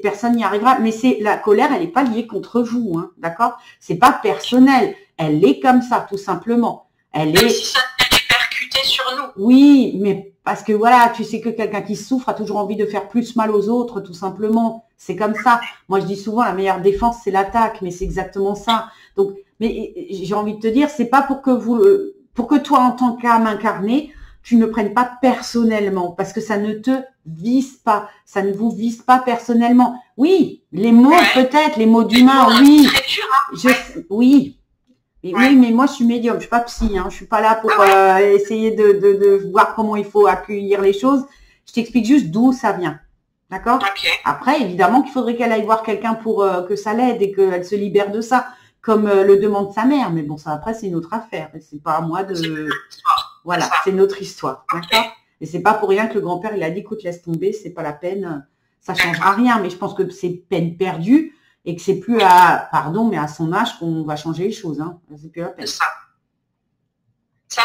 personne n'y arrivera. Mais la colère, elle n'est pas liée contre vous, hein, d'accord? C'est pas personnel. Elle est comme ça, tout simplement.
Même si ça est répercuté sur nous.
Oui, mais parce que voilà, tu sais que quelqu'un qui souffre a toujours envie de faire plus mal aux autres, tout simplement. C'est comme ça. Moi, je dis souvent, la meilleure défense, c'est l'attaque, mais c'est exactement ça. Donc, mais j'ai envie de te dire, c'est pas pour que toi, en tant qu'âme incarnée, tu ne prennes pas personnellement, parce que ça ne te vise pas, ça ne vous vise pas personnellement. Oui, les mots peut-être, les mots d'humain, oui. Oui. Oui, mais moi je suis médium, je suis pas psy, hein. Je suis pas là pour essayer de voir comment il faut accueillir les choses. Je t'explique juste d'où ça vient. D'accord? Après, évidemment qu'il faudrait qu'elle aille voir quelqu'un pour que ça l'aide et qu'elle se libère de ça, comme le demande sa mère. Mais bon, ça après c'est une autre affaire. C'est pas à moi de. Voilà, c'est notre histoire. D'accord? Et c'est pas pour rien que le grand-père il a dit écoute, laisse tomber, c'est pas la peine, ça changera rien. Mais je pense que c'est peine perdue. Et que c'est plus mais à son âge qu'on va changer les choses, hein. C'est plus la peine.
Ça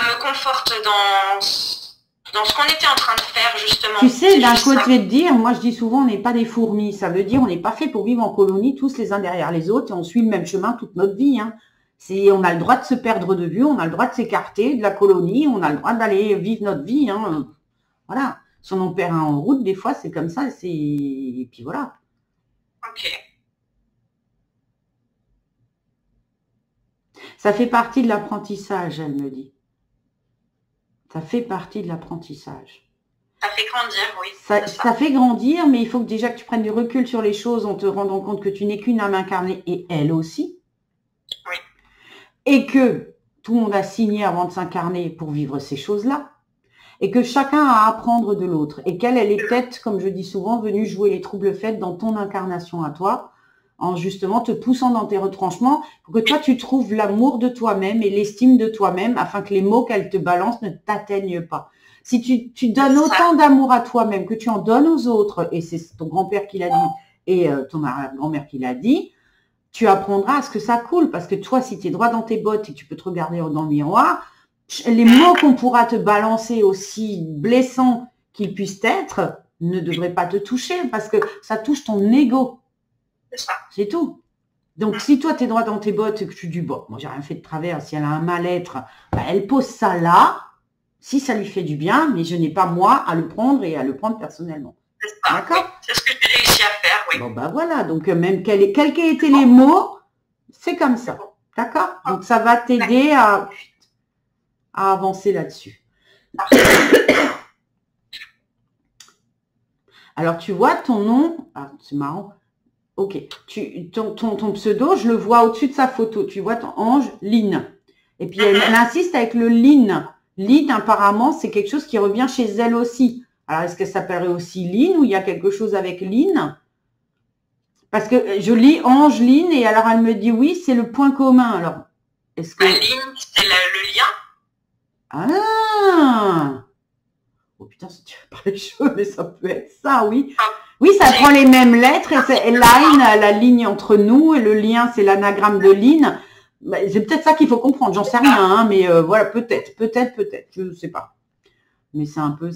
me conforte dans ce qu'on était en train de faire, justement.
Tu sais, d'un côté de dire, moi je dis souvent, on n'est pas des fourmis. Ça veut dire, on n'est pas fait pour vivre en colonie, tous les uns derrière les autres, et on suit le même chemin toute notre vie, hein. On a le droit de se perdre de vue, on a le droit de s'écarter de la colonie, on a le droit d'aller vivre notre vie, hein. Voilà. Si on en perd un en route, des fois, c'est comme ça, et puis voilà.
Ok.
Ça fait partie de l'apprentissage, elle me dit. Ça fait partie de l'apprentissage.
Ça fait grandir, oui.
Ça fait grandir, mais il faut que déjà que tu prennes du recul sur les choses en te rendant compte que tu n'es qu'une âme incarnée et elle aussi.
Oui.
Et que tout le monde a signé avant de s'incarner pour vivre ces choses-là. Et que chacun a à apprendre de l'autre. Et qu'elle est peut-être, comme je dis souvent, venue jouer les troubles faits dans ton incarnation à toi, en justement te poussant dans tes retranchements, pour que toi tu trouves l'amour de toi-même et l'estime de toi-même, afin que les mots qu'elle te balance ne t'atteignent pas. Si tu donnes autant d'amour à toi-même que tu en donnes aux autres, et c'est ton grand-père qui l'a dit, et ton arrière-grand-mère qui l'a dit, tu apprendras à ce que ça coule. Parce que toi, si tu es droit dans tes bottes et que tu peux te regarder dans le miroir, les mots qu'on pourra te balancer, aussi blessants qu'ils puissent être, ne devraient pas te toucher, parce que ça touche ton ego.
C'est ça.
C'est tout. Donc, si toi, tu es droit dans tes bottes et que tu dis, bon, moi, j'ai rien fait de travers, si elle a un mal-être, bah, elle pose ça là, si ça lui fait du bien, mais je n'ai pas, moi, à le prendre et à le prendre personnellement.
C'est ça.
D'accord ?
Oui. C'est ce que j'ai réussi à faire, oui.
Bon, bah voilà. Donc, même quels qu'aient été les mots, c'est comme ça. D'accord ? Donc, ça va t'aider à avancer là-dessus. Alors, tu vois ton nom, ah, c'est marrant. Ok, ton pseudo, je le vois au-dessus de sa photo. Tu vois ton ange, Lynn. Et puis, elle insiste avec le Lynn. Lynn, apparemment, c'est quelque chose qui revient chez elle aussi. Alors, est-ce qu'elle s'appellerait aussi Lynn ou il y a quelque chose avec Lynn? Parce que je lis ange, Lynn, et alors elle me dit oui, c'est le point commun. Alors, est-ce que...
Lynn, c'est le lien.
Ah! Oh putain, si tu veux parler chaud, mais ça peut être ça, oui. Oui, ça prend les mêmes lettres, et c'est line, la ligne entre nous, et le lien, c'est l'anagramme de Lynn. C'est peut-être ça qu'il faut comprendre, j'en sais rien, hein, mais voilà, peut-être, je ne sais pas. Mais c'est un peu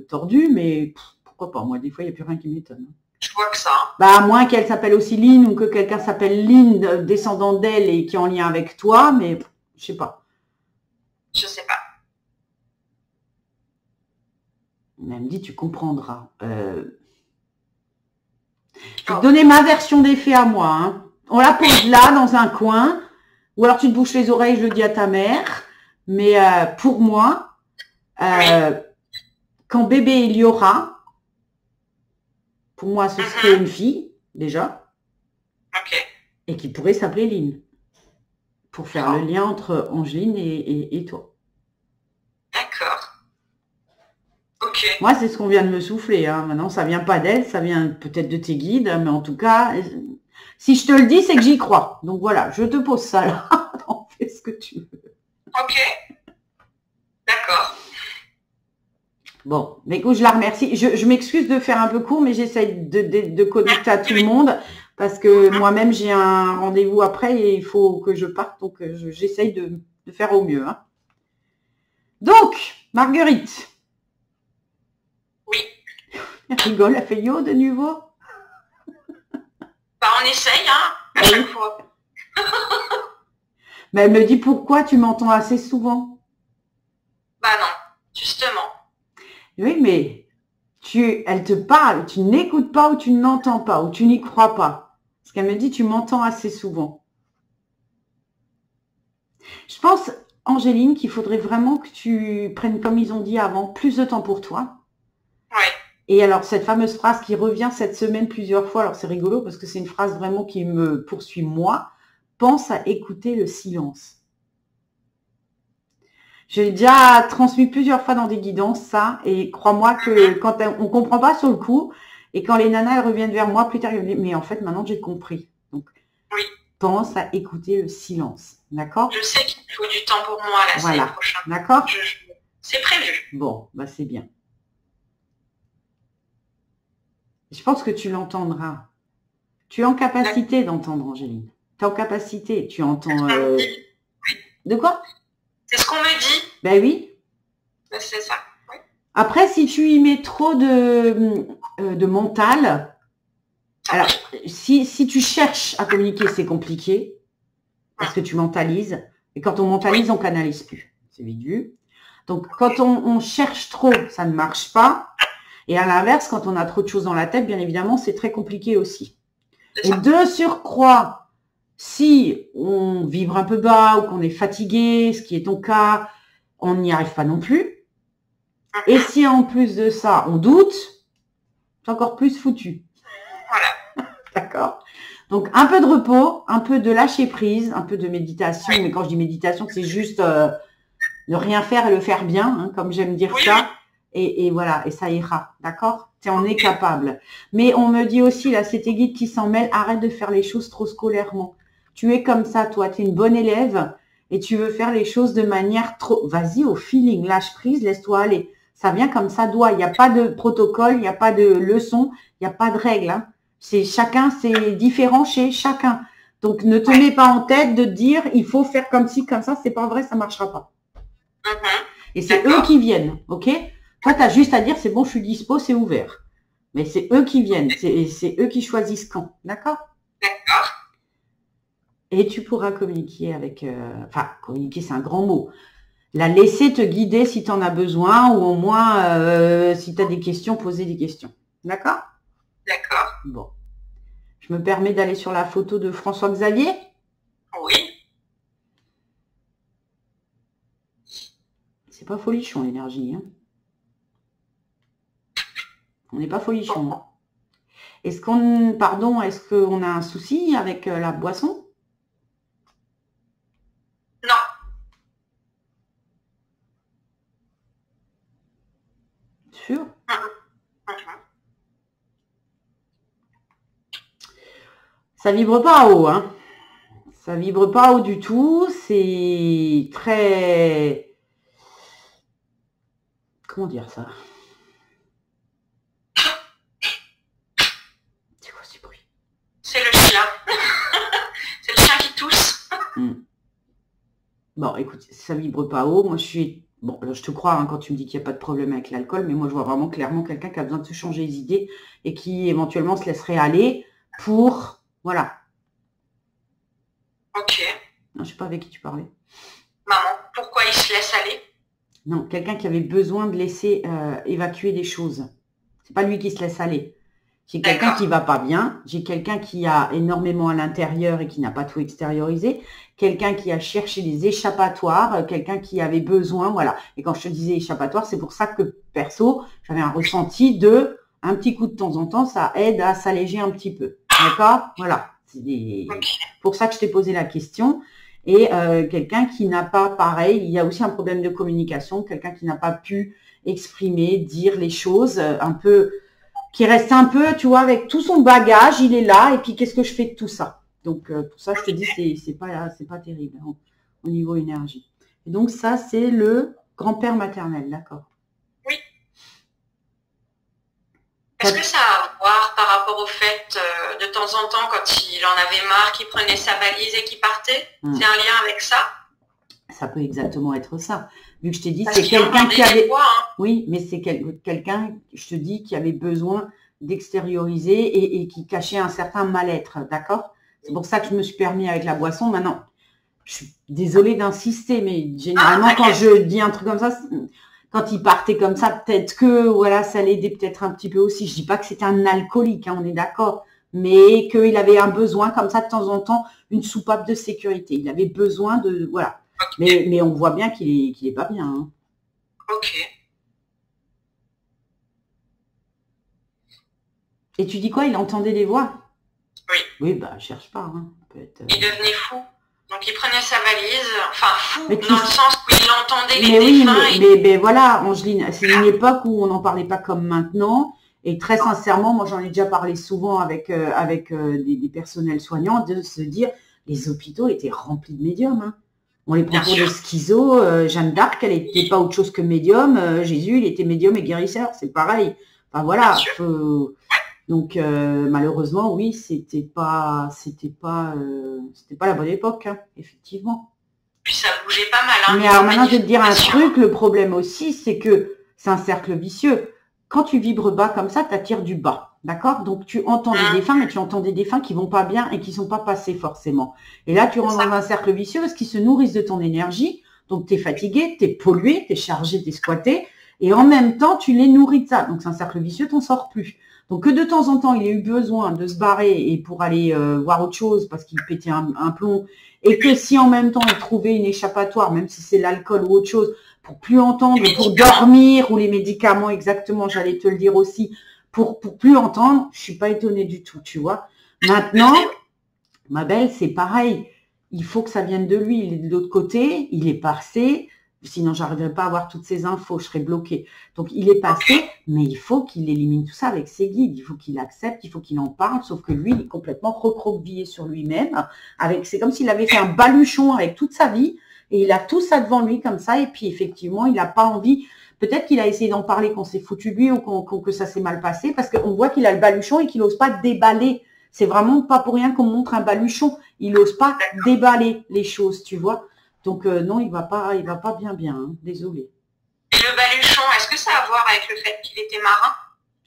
tordu, mais pourquoi pas, moi, des fois, il n'y a plus rien qui m'étonne.
Je vois que ça.
Bah, à moins qu'elle s'appelle aussi Lynn, ou que quelqu'un s'appelle Lynn, descendant d'elle, et qui est en lien avec toi, mais je sais pas.
Je sais pas.
Elle me dit, tu comprendras. Je vais te donner ma version des faits à moi. Hein. On la pose là, dans un coin. Ou alors tu te bouches les oreilles, je le dis à ta mère. Mais pour moi, quand bébé il y aura, pour moi, ce serait une fille, déjà.
Ok.
Et qui pourrait s'appeler Lynn. Pour faire le lien entre Angeline et toi.
D'accord. Ok.
Moi, c'est ce qu'on vient de me souffler. Hein. Maintenant, ça vient pas d'elle, ça vient peut-être de tes guides, mais en tout cas, si je te le dis, c'est que j'y crois. Donc voilà, je te pose ça là. Fais ce que tu veux.
Ok. D'accord.
Bon, mais écoute, je la remercie. Je m'excuse de faire un peu court, mais j'essaie de connecter à tout le monde parce que moi-même, j'ai un rendez-vous après et il faut que je parte. Donc, j'essaye de faire au mieux. Hein. Donc, Marguerite.
Oui.
Elle rigole, elle fait yo de nouveau.
Bah, on essaye, hein, à chaque fois.
Mais elle me dit pourquoi tu m'entends assez souvent.
Bah non, justement.
Oui, mais elle te parle, tu n'écoutes pas ou tu n'entends pas ou tu n'y crois pas. Parce qu'elle me dit tu m'entends assez souvent. Je pense, Angéline, qu'il faudrait vraiment que tu prennes, comme ils ont dit avant, plus de temps pour toi.
Ouais.
Et alors, cette fameuse phrase qui revient cette semaine plusieurs fois, alors c'est rigolo parce que c'est une phrase vraiment qui me poursuit moi, pense à écouter le silence. J'ai déjà transmis plusieurs fois dans des guidances ça, et crois-moi que quand on comprend pas sur le coup, et quand les nanas elles reviennent vers moi plus tard, elles me disent, mais en fait maintenant j'ai compris. Donc,
oui.
Pense à écouter le silence, d'accord?
Je sais qu'il faut du temps pour moi la semaine prochaine.
D'accord?
C'est prévu.
Bon, bah c'est bien. Je pense que tu l'entendras. Tu es en capacité d'entendre, Angéline. Tu es en capacité. Tu entends... De quoi?
C'est ce qu'on me dit.
Ben oui.
C'est ça. Oui.
Après, si tu y mets trop de mental, alors si tu cherches à communiquer, c'est compliqué parce que tu mentalises. Et quand on mentalise, on canalise plus. C'est vite vu. Donc, quand on cherche trop, ça ne marche pas. Et à l'inverse, quand on a trop de choses dans la tête, bien évidemment, c'est très compliqué aussi. Et de surcroît, si on vibre un peu bas ou qu'on est fatigué, ce qui est ton cas, on n'y arrive pas non plus. Et si en plus de ça, on doute, c'est encore plus foutu.
Voilà.
D'accord? Donc, un peu de repos, un peu de lâcher prise, un peu de méditation. Mais quand je dis méditation, c'est juste ne rien faire et le faire bien, hein, comme j'aime dire ça. Et voilà, et ça ira. D'accord? On est capable. Mais on me dit aussi, là, c'est tes guides qui s'en mêlent, arrête de faire les choses trop scolairement. Tu es comme ça, toi, tu es une bonne élève et tu veux faire les choses de manière trop... Vas-y, au feeling, lâche prise, laisse-toi aller. Ça vient comme ça doit. Il n'y a pas de protocole, il n'y a pas de leçon, il n'y a pas de règles. Hein. C'est chacun, c'est différent chez chacun. Donc, ne te mets pas en tête de dire, il faut faire comme ci, comme ça. C'est pas vrai, ça marchera pas. Et c'est eux qui viennent, ok? Toi, tu as juste à dire, c'est bon, je suis dispo, c'est ouvert. Mais c'est eux qui viennent, c'est eux qui choisissent quand, d'accord?
D'accord.
Et tu pourras communiquer avec... Enfin, communiquer, c'est un grand mot. La laisser te guider si tu en as besoin, ou au moins, si tu as des questions, poser des questions. D'accord?
D'accord.
Bon. Je me permets d'aller sur la photo de François Xavier?
Oui.
C'est pas folichon, l'énergie, hein? On n'est pas folichon. Hein. Est-ce qu'on... Pardon, est-ce qu'on a un souci avec la boisson?
Non.
Sûr? Ça vibre pas haut, hein. Ça vibre pas haut du tout. C'est très... Comment dire ça? C'est quoi ce bruit?
C'est le chien. C'est le chien qui tousse.
Bon, écoute, ça vibre pas haut. Moi, je suis... Bon, je te crois hein, quand tu me dis qu'il n'y a pas de problème avec l'alcool, mais moi, je vois vraiment clairement quelqu'un qui a besoin de se changer les idées et qui, éventuellement, se laisserait aller pour... Voilà.
Ok.
Non, je sais pas avec qui tu parlais.
Maman, pourquoi il se laisse aller?
Non, quelqu'un qui avait besoin de laisser évacuer des choses. C'est pas lui qui se laisse aller. J'ai quelqu'un qui va pas bien. J'ai quelqu'un qui a énormément à l'intérieur et qui n'a pas tout extériorisé. Quelqu'un qui a cherché des échappatoires. Quelqu'un qui avait besoin, voilà. Et quand je te disais échappatoire, c'est pour ça que, perso, j'avais un ressenti de un petit coup de temps en temps, ça aide à s'alléger un petit peu. D'accord? Voilà. C'est pour ça que je t'ai posé la question. Et quelqu'un qui n'a pas, pareil, il y a aussi un problème de communication, quelqu'un qui n'a pas pu exprimer, dire les choses, un peu, qui reste un peu, tu vois, avec tout son bagage, il est là, et puis qu'est-ce que je fais de tout ça? Donc, pour ça, je te dis, c'est pas terrible hein, au niveau énergie. Et donc, ça, c'est le grand-père maternel, d'accord?
Oui. Est-ce que ça a à voir par rapport au fait, de temps en temps, quand il en avait marre, qu'il prenait sa valise et qu'il partait? C'est un lien avec ça?
Ça peut exactement être ça. Vu que je t'ai dit, c'est quelqu'un qui avait...
Voix, hein.
Oui, mais c'est quelqu'un, je te dis, qui avait besoin d'extérioriser et qui cachait un certain mal-être, d'accord? C'est pour ça que je me suis permis avec la boisson. Maintenant, je suis désolée d'insister, mais généralement, quand je dis un truc comme ça... Quand il partait comme ça, peut-être que voilà, ça l'aidait peut-être un petit peu aussi. Je dis pas que c'était un alcoolique, hein, on est d'accord, mais qu'il avait un besoin comme ça de temps en temps, une soupape de sécurité. Il avait besoin de voilà. Mais on voit bien qu'il est pas bien. Hein.
Ok.
Et tu dis quoi? Il entendait des voix?
Oui.
Oui, bah cherche pas. Hein.
Peut-être, Il devenait fou. Donc il prenait sa valise, enfin fou, dans le sens où il entendait les défunts.
Mais voilà, Angeline, c'est une époque où on n'en parlait pas comme maintenant. Et très sincèrement, moi j'en ai déjà parlé souvent avec des personnels soignants, de se dire, les hôpitaux étaient remplis de médiums. Hein. On les prend pour des schizos. Jeanne d'Arc, elle n'était pas autre chose que médium. Jésus, il était médium et guérisseur, c'est pareil. Enfin voilà, donc malheureusement, oui, c'était pas la bonne époque, hein, effectivement.
Puis ça bougeait pas mal. Hein,
mais alors maintenant, je vais te dire un truc, le problème aussi, c'est que c'est un cercle vicieux. Quand tu vibres bas comme ça, tu attires du bas, d'accord? Donc tu entends des défunts, mais tu entends des défunts qui vont pas bien et qui sont pas passés forcément. Et là, tu rentres dans un cercle vicieux parce qu'ils se nourrissent de ton énergie. Donc tu es fatigué, tu es pollué, tu es chargé, tu es squatté. et en même temps, tu les nourris de ça. Donc, c'est un cercle vicieux, t'en sors plus. Donc, que de temps en temps, il ait eu besoin de se barrer et pour aller voir autre chose parce qu'il pétait un plomb, et que si en même temps, il trouvait une échappatoire, même si c'est l'alcool ou autre chose, pour plus entendre, pour dormir, ou les médicaments, exactement, j'allais te le dire aussi, pour plus entendre, je suis pas étonnée du tout, tu vois. Maintenant, ma belle, c'est pareil. Il faut que ça vienne de lui. Il est de l'autre côté, il est passé. Sinon, j'arriverai pas à avoir toutes ces infos, je serais bloquée. Donc, il est passé, mais il faut qu'il élimine tout ça avec ses guides. Il faut qu'il accepte, il faut qu'il en parle. Sauf que lui, il est complètement recroquevillé sur lui-même. C'est comme s'il avait fait un baluchon avec toute sa vie. Et il a tout ça devant lui comme ça. Et puis, effectivement, il n'a pas envie. Peut-être qu'il a essayé d'en parler qu'on s'est foutu de lui ou que ça s'est mal passé. Parce qu'on voit qu'il a le baluchon et qu'il n'ose pas déballer. C'est vraiment pas pour rien qu'on montre un baluchon. Il n'ose pas déballer les choses, tu vois. Donc non, il va pas bien, hein. Désolé.
Et le baluchon, est-ce que ça a à voir avec le fait qu'il était marin?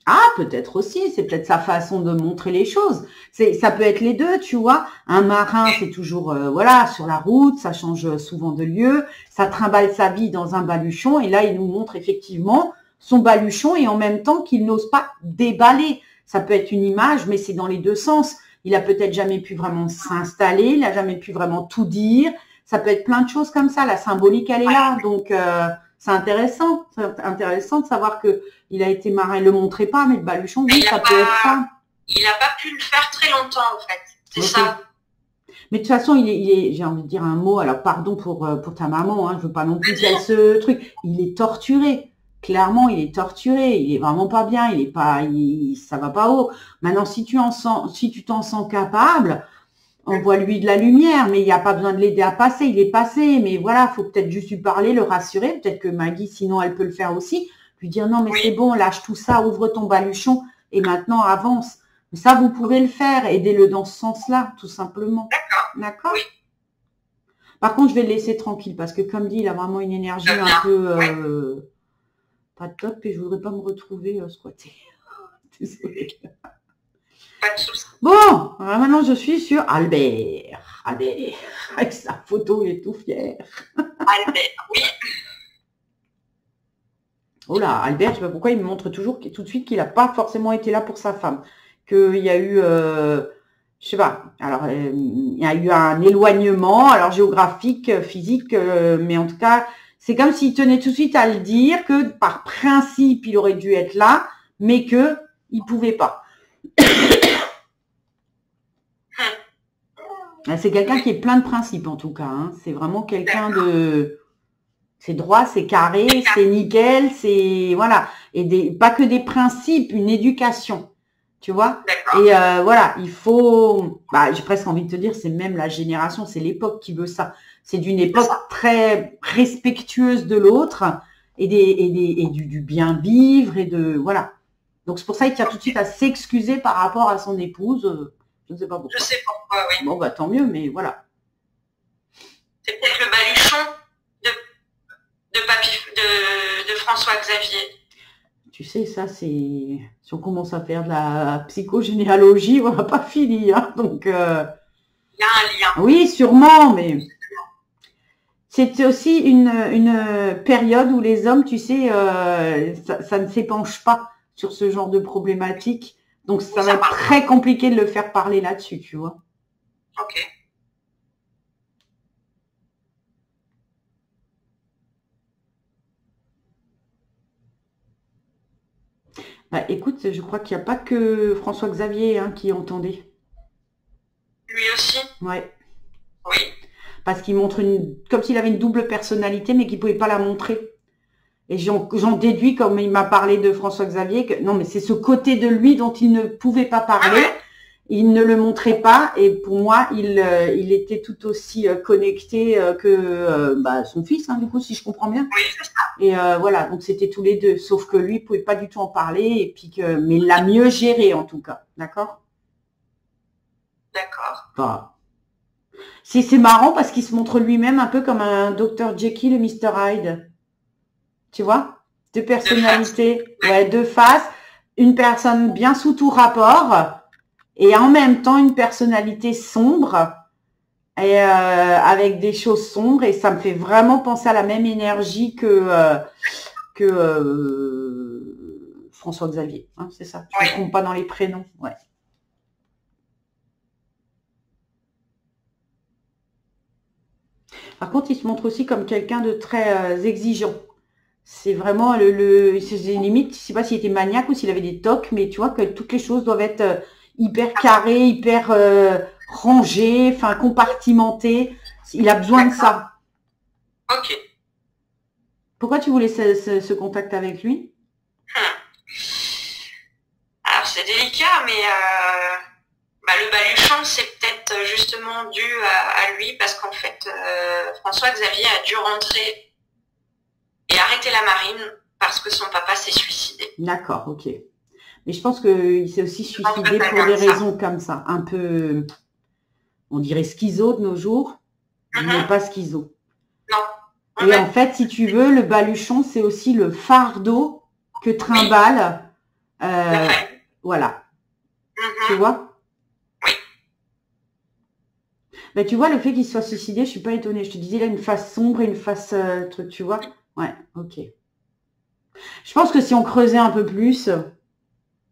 Ah, peut-être aussi. C'est peut-être sa façon de montrer les choses. Ça peut être les deux, tu vois. Un marin, c'est toujours voilà, sur la route, ça change souvent de lieu, ça trimballe sa vie dans un baluchon. Et là, il nous montre effectivement son baluchon et en même temps qu'il n'ose pas déballer. Ça peut être une image, mais c'est dans les deux sens. Il a peut-être jamais pu vraiment s'installer, il n'a jamais pu vraiment tout dire. Ça peut être plein de choses comme ça. La symbolique, elle est là. Donc, c'est intéressant. C'est intéressant de savoir que il a été marin. Il le montrait pas, mais le baluchon, oui, ça peut être ça.
Il n'a pas pu le faire très longtemps, en fait. C'est ça.
Mais de toute façon, il est, j'ai envie de dire un mot. Alors, pardon pour ta maman. Hein, je veux pas non plus qu'elle se truc. Il est torturé. Clairement, il est torturé, il est vraiment pas bien, ça va pas haut. Maintenant, si tu t'en sens capable, envoie-lui de la lumière, mais il n'y a pas besoin de l'aider à passer, il est passé, mais voilà, faut peut-être juste lui parler, le rassurer, peut-être que Maggie, sinon elle peut le faire aussi, lui dire non, mais c'est bon, lâche tout ça, ouvre ton baluchon, et maintenant avance. Mais ça, vous pouvez le faire, aidez-le dans ce sens-là, tout simplement. D'accord. Oui. Par contre, je vais le laisser tranquille, parce que comme dit, il a vraiment une énergie un peu... pas top et je voudrais pas me retrouver squattée. Désolée.
Pas de soucis.
Bon, alors maintenant je suis sur Albert. Albert, avec sa photo, il est tout fier.
Albert, oui.
Oh là, Albert, je sais pas pourquoi il me montre toujours tout de suite qu'il n'a pas forcément été là pour sa femme. Qu'il y a eu, je sais pas, alors il y a eu un éloignement, alors géographique, physique, mais en tout cas, c'est comme s'il tenait tout de suite à le dire que par principe, il aurait dû être là, mais que il pouvait pas. C'est quelqu'un qui est plein de principes en tout cas. Hein. C'est vraiment quelqu'un de... C'est droit, c'est carré, c'est nickel, c'est... Voilà. Et pas que des principes, une éducation. Tu vois. Et voilà, il faut... Bah, j'ai presque envie de te dire, c'est même la génération, c'est l'époque qui veut ça. C'est d'une époque très respectueuse de l'autre et du bien vivre et de... Voilà. Donc c'est pour ça qu'il tient tout de suite à s'excuser par rapport à son épouse. Je ne sais pas pourquoi.
Je sais pourquoi, oui.
Bon, bah tant mieux, mais voilà.
C'est peut-être le baluchon de François Xavier.
Tu sais, ça c'est... Si on commence à faire de la psychogénéalogie, on n'a pas fini. Hein, donc,
il y a un lien.
Oui, sûrement, mais... C'est aussi une période où les hommes, tu sais, ça ne s'épanche pas sur ce genre de problématique. Donc, ça va être très compliqué de le faire parler là-dessus, tu vois.
Ok.
Bah, écoute, je crois qu'il n'y a pas que François Xavier hein, qui entendait.
Lui aussi?
Ouais.
Oui.
Parce qu'il montre comme s'il avait une double personnalité, mais qu'il ne pouvait pas la montrer. Et j'en déduis, comme il m'a parlé de François Xavier, que non, mais c'est ce côté de lui dont il ne pouvait pas parler. Il ne le montrait pas. Et pour moi, il était tout aussi connecté que son fils, hein, du coup, si je comprends bien.
Oui, c'est ça.
Et voilà, donc c'était tous les deux. Sauf que lui, il ne pouvait pas du tout en parler. Et puis mais il l'a mieux géré, en tout cas. D'accord?
D'accord.
Bah. C'est marrant parce qu'il se montre lui-même un peu comme un Dr Jekyll et Mr Hyde. Tu vois? Deux personnalités, deux faces. Une personne bien sous tout rapport et en même temps une personnalité sombre et avec des choses sombres. Et ça me fait vraiment penser à la même énergie que que François-Xavier. Hein, c'est ça. Tu ne te trompes pas dans les prénoms. Ouais. Par contre, il se montre aussi comme quelqu'un de très exigeant. C'est vraiment c'est limite, je ne sais pas s'il était maniaque ou s'il avait des tocs, mais tu vois que toutes les choses doivent être hyper carrées, hyper rangées, enfin compartimentées. Il a besoin de ça.
Ok.
Pourquoi tu voulais ce contact avec lui?
Alors c'est délicat, mais le baluchon, c'est peut-être justement dû à lui, parce qu'en fait, François-Xavier a dû rentrer et arrêter la marine parce que son papa s'est suicidé.
D'accord, ok. Mais je pense qu'il s'est aussi suicidé pour des raisons comme ça, un peu, on dirait schizo de nos jours, mais pas schizo.
Non.
Et en fait, si tu veux, le baluchon, c'est aussi le fardeau que trimballe. Voilà. Tu vois?
Oui.
Ben, tu vois, le fait qu'il soit suicidé, je suis pas étonnée. Je te disais, il a une face sombre et une face truc, tu vois? Ouais, ok. Je pense que si on creusait un peu plus,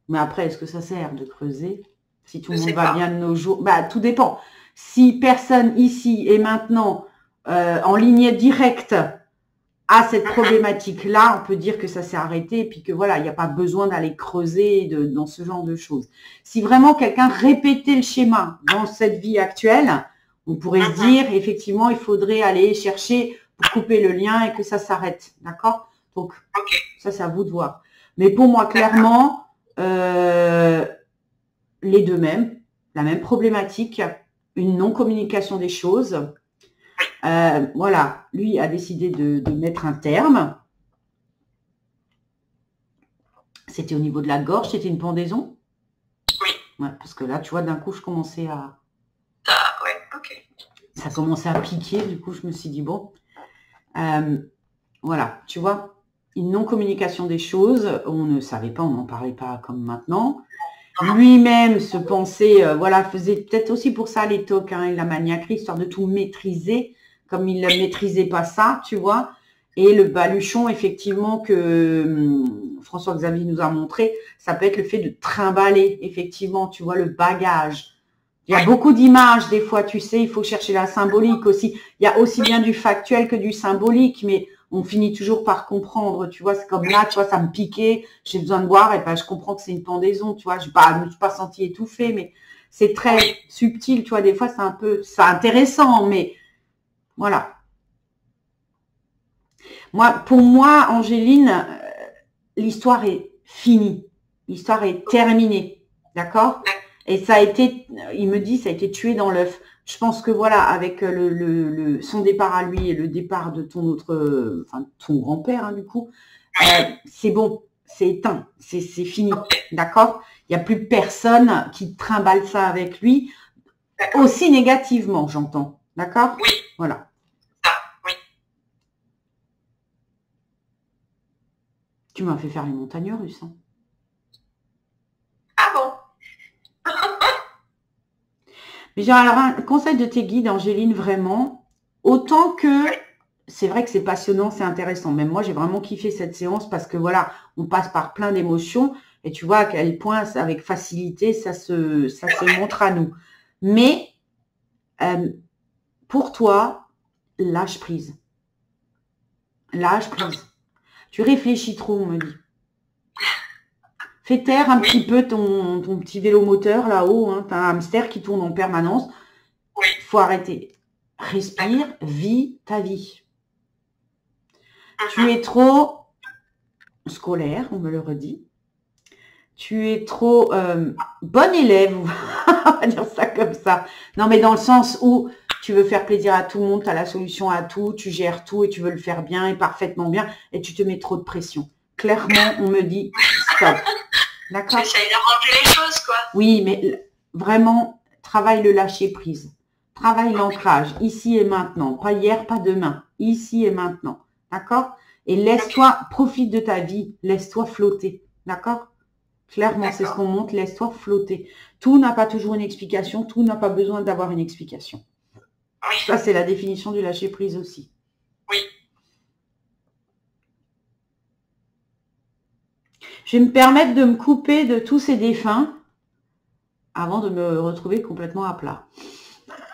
mais après, est-ce que ça sert de creuser? Si tout le monde va bien de nos jours, bah tout dépend. Si personne ici et maintenant en ligne directe a cette problématique-là, on peut dire que ça s'est arrêté et puis que voilà, il n'y a pas besoin d'aller creuser dans ce genre de choses. Si vraiment quelqu'un répétait le schéma dans cette vie actuelle, on pourrait se dire, effectivement, il faudrait aller chercher pour couper le lien et que ça s'arrête. D'accord? Donc, ça, c'est à vous de voir. Mais pour moi, clairement, les deux mêmes, la même problématique, une non-communication des choses. Voilà, lui a décidé de mettre un terme. C'était au niveau de la gorge, c'était une pendaison?
Oui.
Ouais, parce que là, tu vois, d'un coup, je commençais à...
ouais, ok.
Ça commençait à piquer, du coup, je me suis dit, bon, voilà, tu vois, une non-communication des choses, on ne savait pas, on n'en parlait pas comme maintenant. Lui-même se pensait, voilà, faisait peut-être aussi pour ça les tocs et la maniaquerie, histoire de tout maîtriser, comme il ne maîtrisait pas ça, tu vois. Et le baluchon, effectivement, que François-Xavier nous a montré, ça peut être le fait de trimballer, effectivement, tu vois, le bagage. Il y a beaucoup d'images, des fois, tu sais, il faut chercher la symbolique aussi. Il y a aussi bien du factuel que du symbolique, mais on finit toujours par comprendre, tu vois, c'est comme là, tu vois, ça me piquait, j'ai besoin de boire, et ben je comprends que c'est une pendaison, tu vois, je me suis pas sentie étouffée, mais c'est très subtil, tu vois, des fois c'est intéressant, mais voilà. Pour moi, Angéline, l'histoire est finie, l'histoire est terminée, d'accord? Et ça a été, il me dit, ça a été tué dans l'œuf. Je pense que voilà, avec son départ à lui et le départ de ton grand-père, hein, du coup, c'est bon, c'est éteint, c'est fini, d'accord? Il n'y a plus personne qui trimballe ça avec lui, aussi négativement, j'entends, d'accord?
Oui.
Voilà.
Oui.
Tu m'as fait faire les montagnes russes. Hein.
Ah bon?
Mais j'ai alors un conseil de tes guides, Angéline, vraiment, autant que c'est vrai que c'est passionnant, c'est intéressant. Même moi, j'ai vraiment kiffé cette séance parce que voilà, on passe par plein d'émotions et tu vois à quel point, avec facilité, ça se montre à nous. Mais pour toi, lâche prise. Lâche prise. Tu réfléchis trop, on me dit. Fais taire un petit peu ton petit vélo moteur là-haut. Hein. Tu as un hamster qui tourne en permanence. Il faut arrêter. Respire, vis ta vie. Tu es trop scolaire, on me le redit. Tu es trop bon élève, on va dire ça comme ça. Non, mais dans le sens où tu veux faire plaisir à tout le monde, tu as la solution à tout, tu gères tout et tu veux le faire bien et parfaitement bien et tu te mets trop de pression. Clairement, on me dit stop. D'accord?
J'essaye d'arranger les choses, quoi.
Oui, mais vraiment, travaille le lâcher prise. Travaille l'ancrage, ici et maintenant. Pas hier, pas demain. Ici et maintenant. D'accord? Et laisse-toi, profite de ta vie. Laisse-toi flotter. D'accord? Clairement, c'est ce qu'on montre. Laisse-toi flotter. Tout n'a pas toujours une explication. Tout n'a pas besoin d'avoir une explication.
Oui.
Ça, c'est la définition du lâcher prise aussi.
Oui.
Je vais me permettre de me couper de tous ces défunts avant de me retrouver complètement à plat.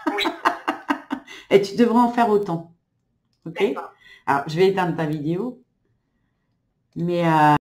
Oui.
Et tu devrais en faire autant. Ok?
D'accord.
Alors, je vais éteindre ta vidéo. Mais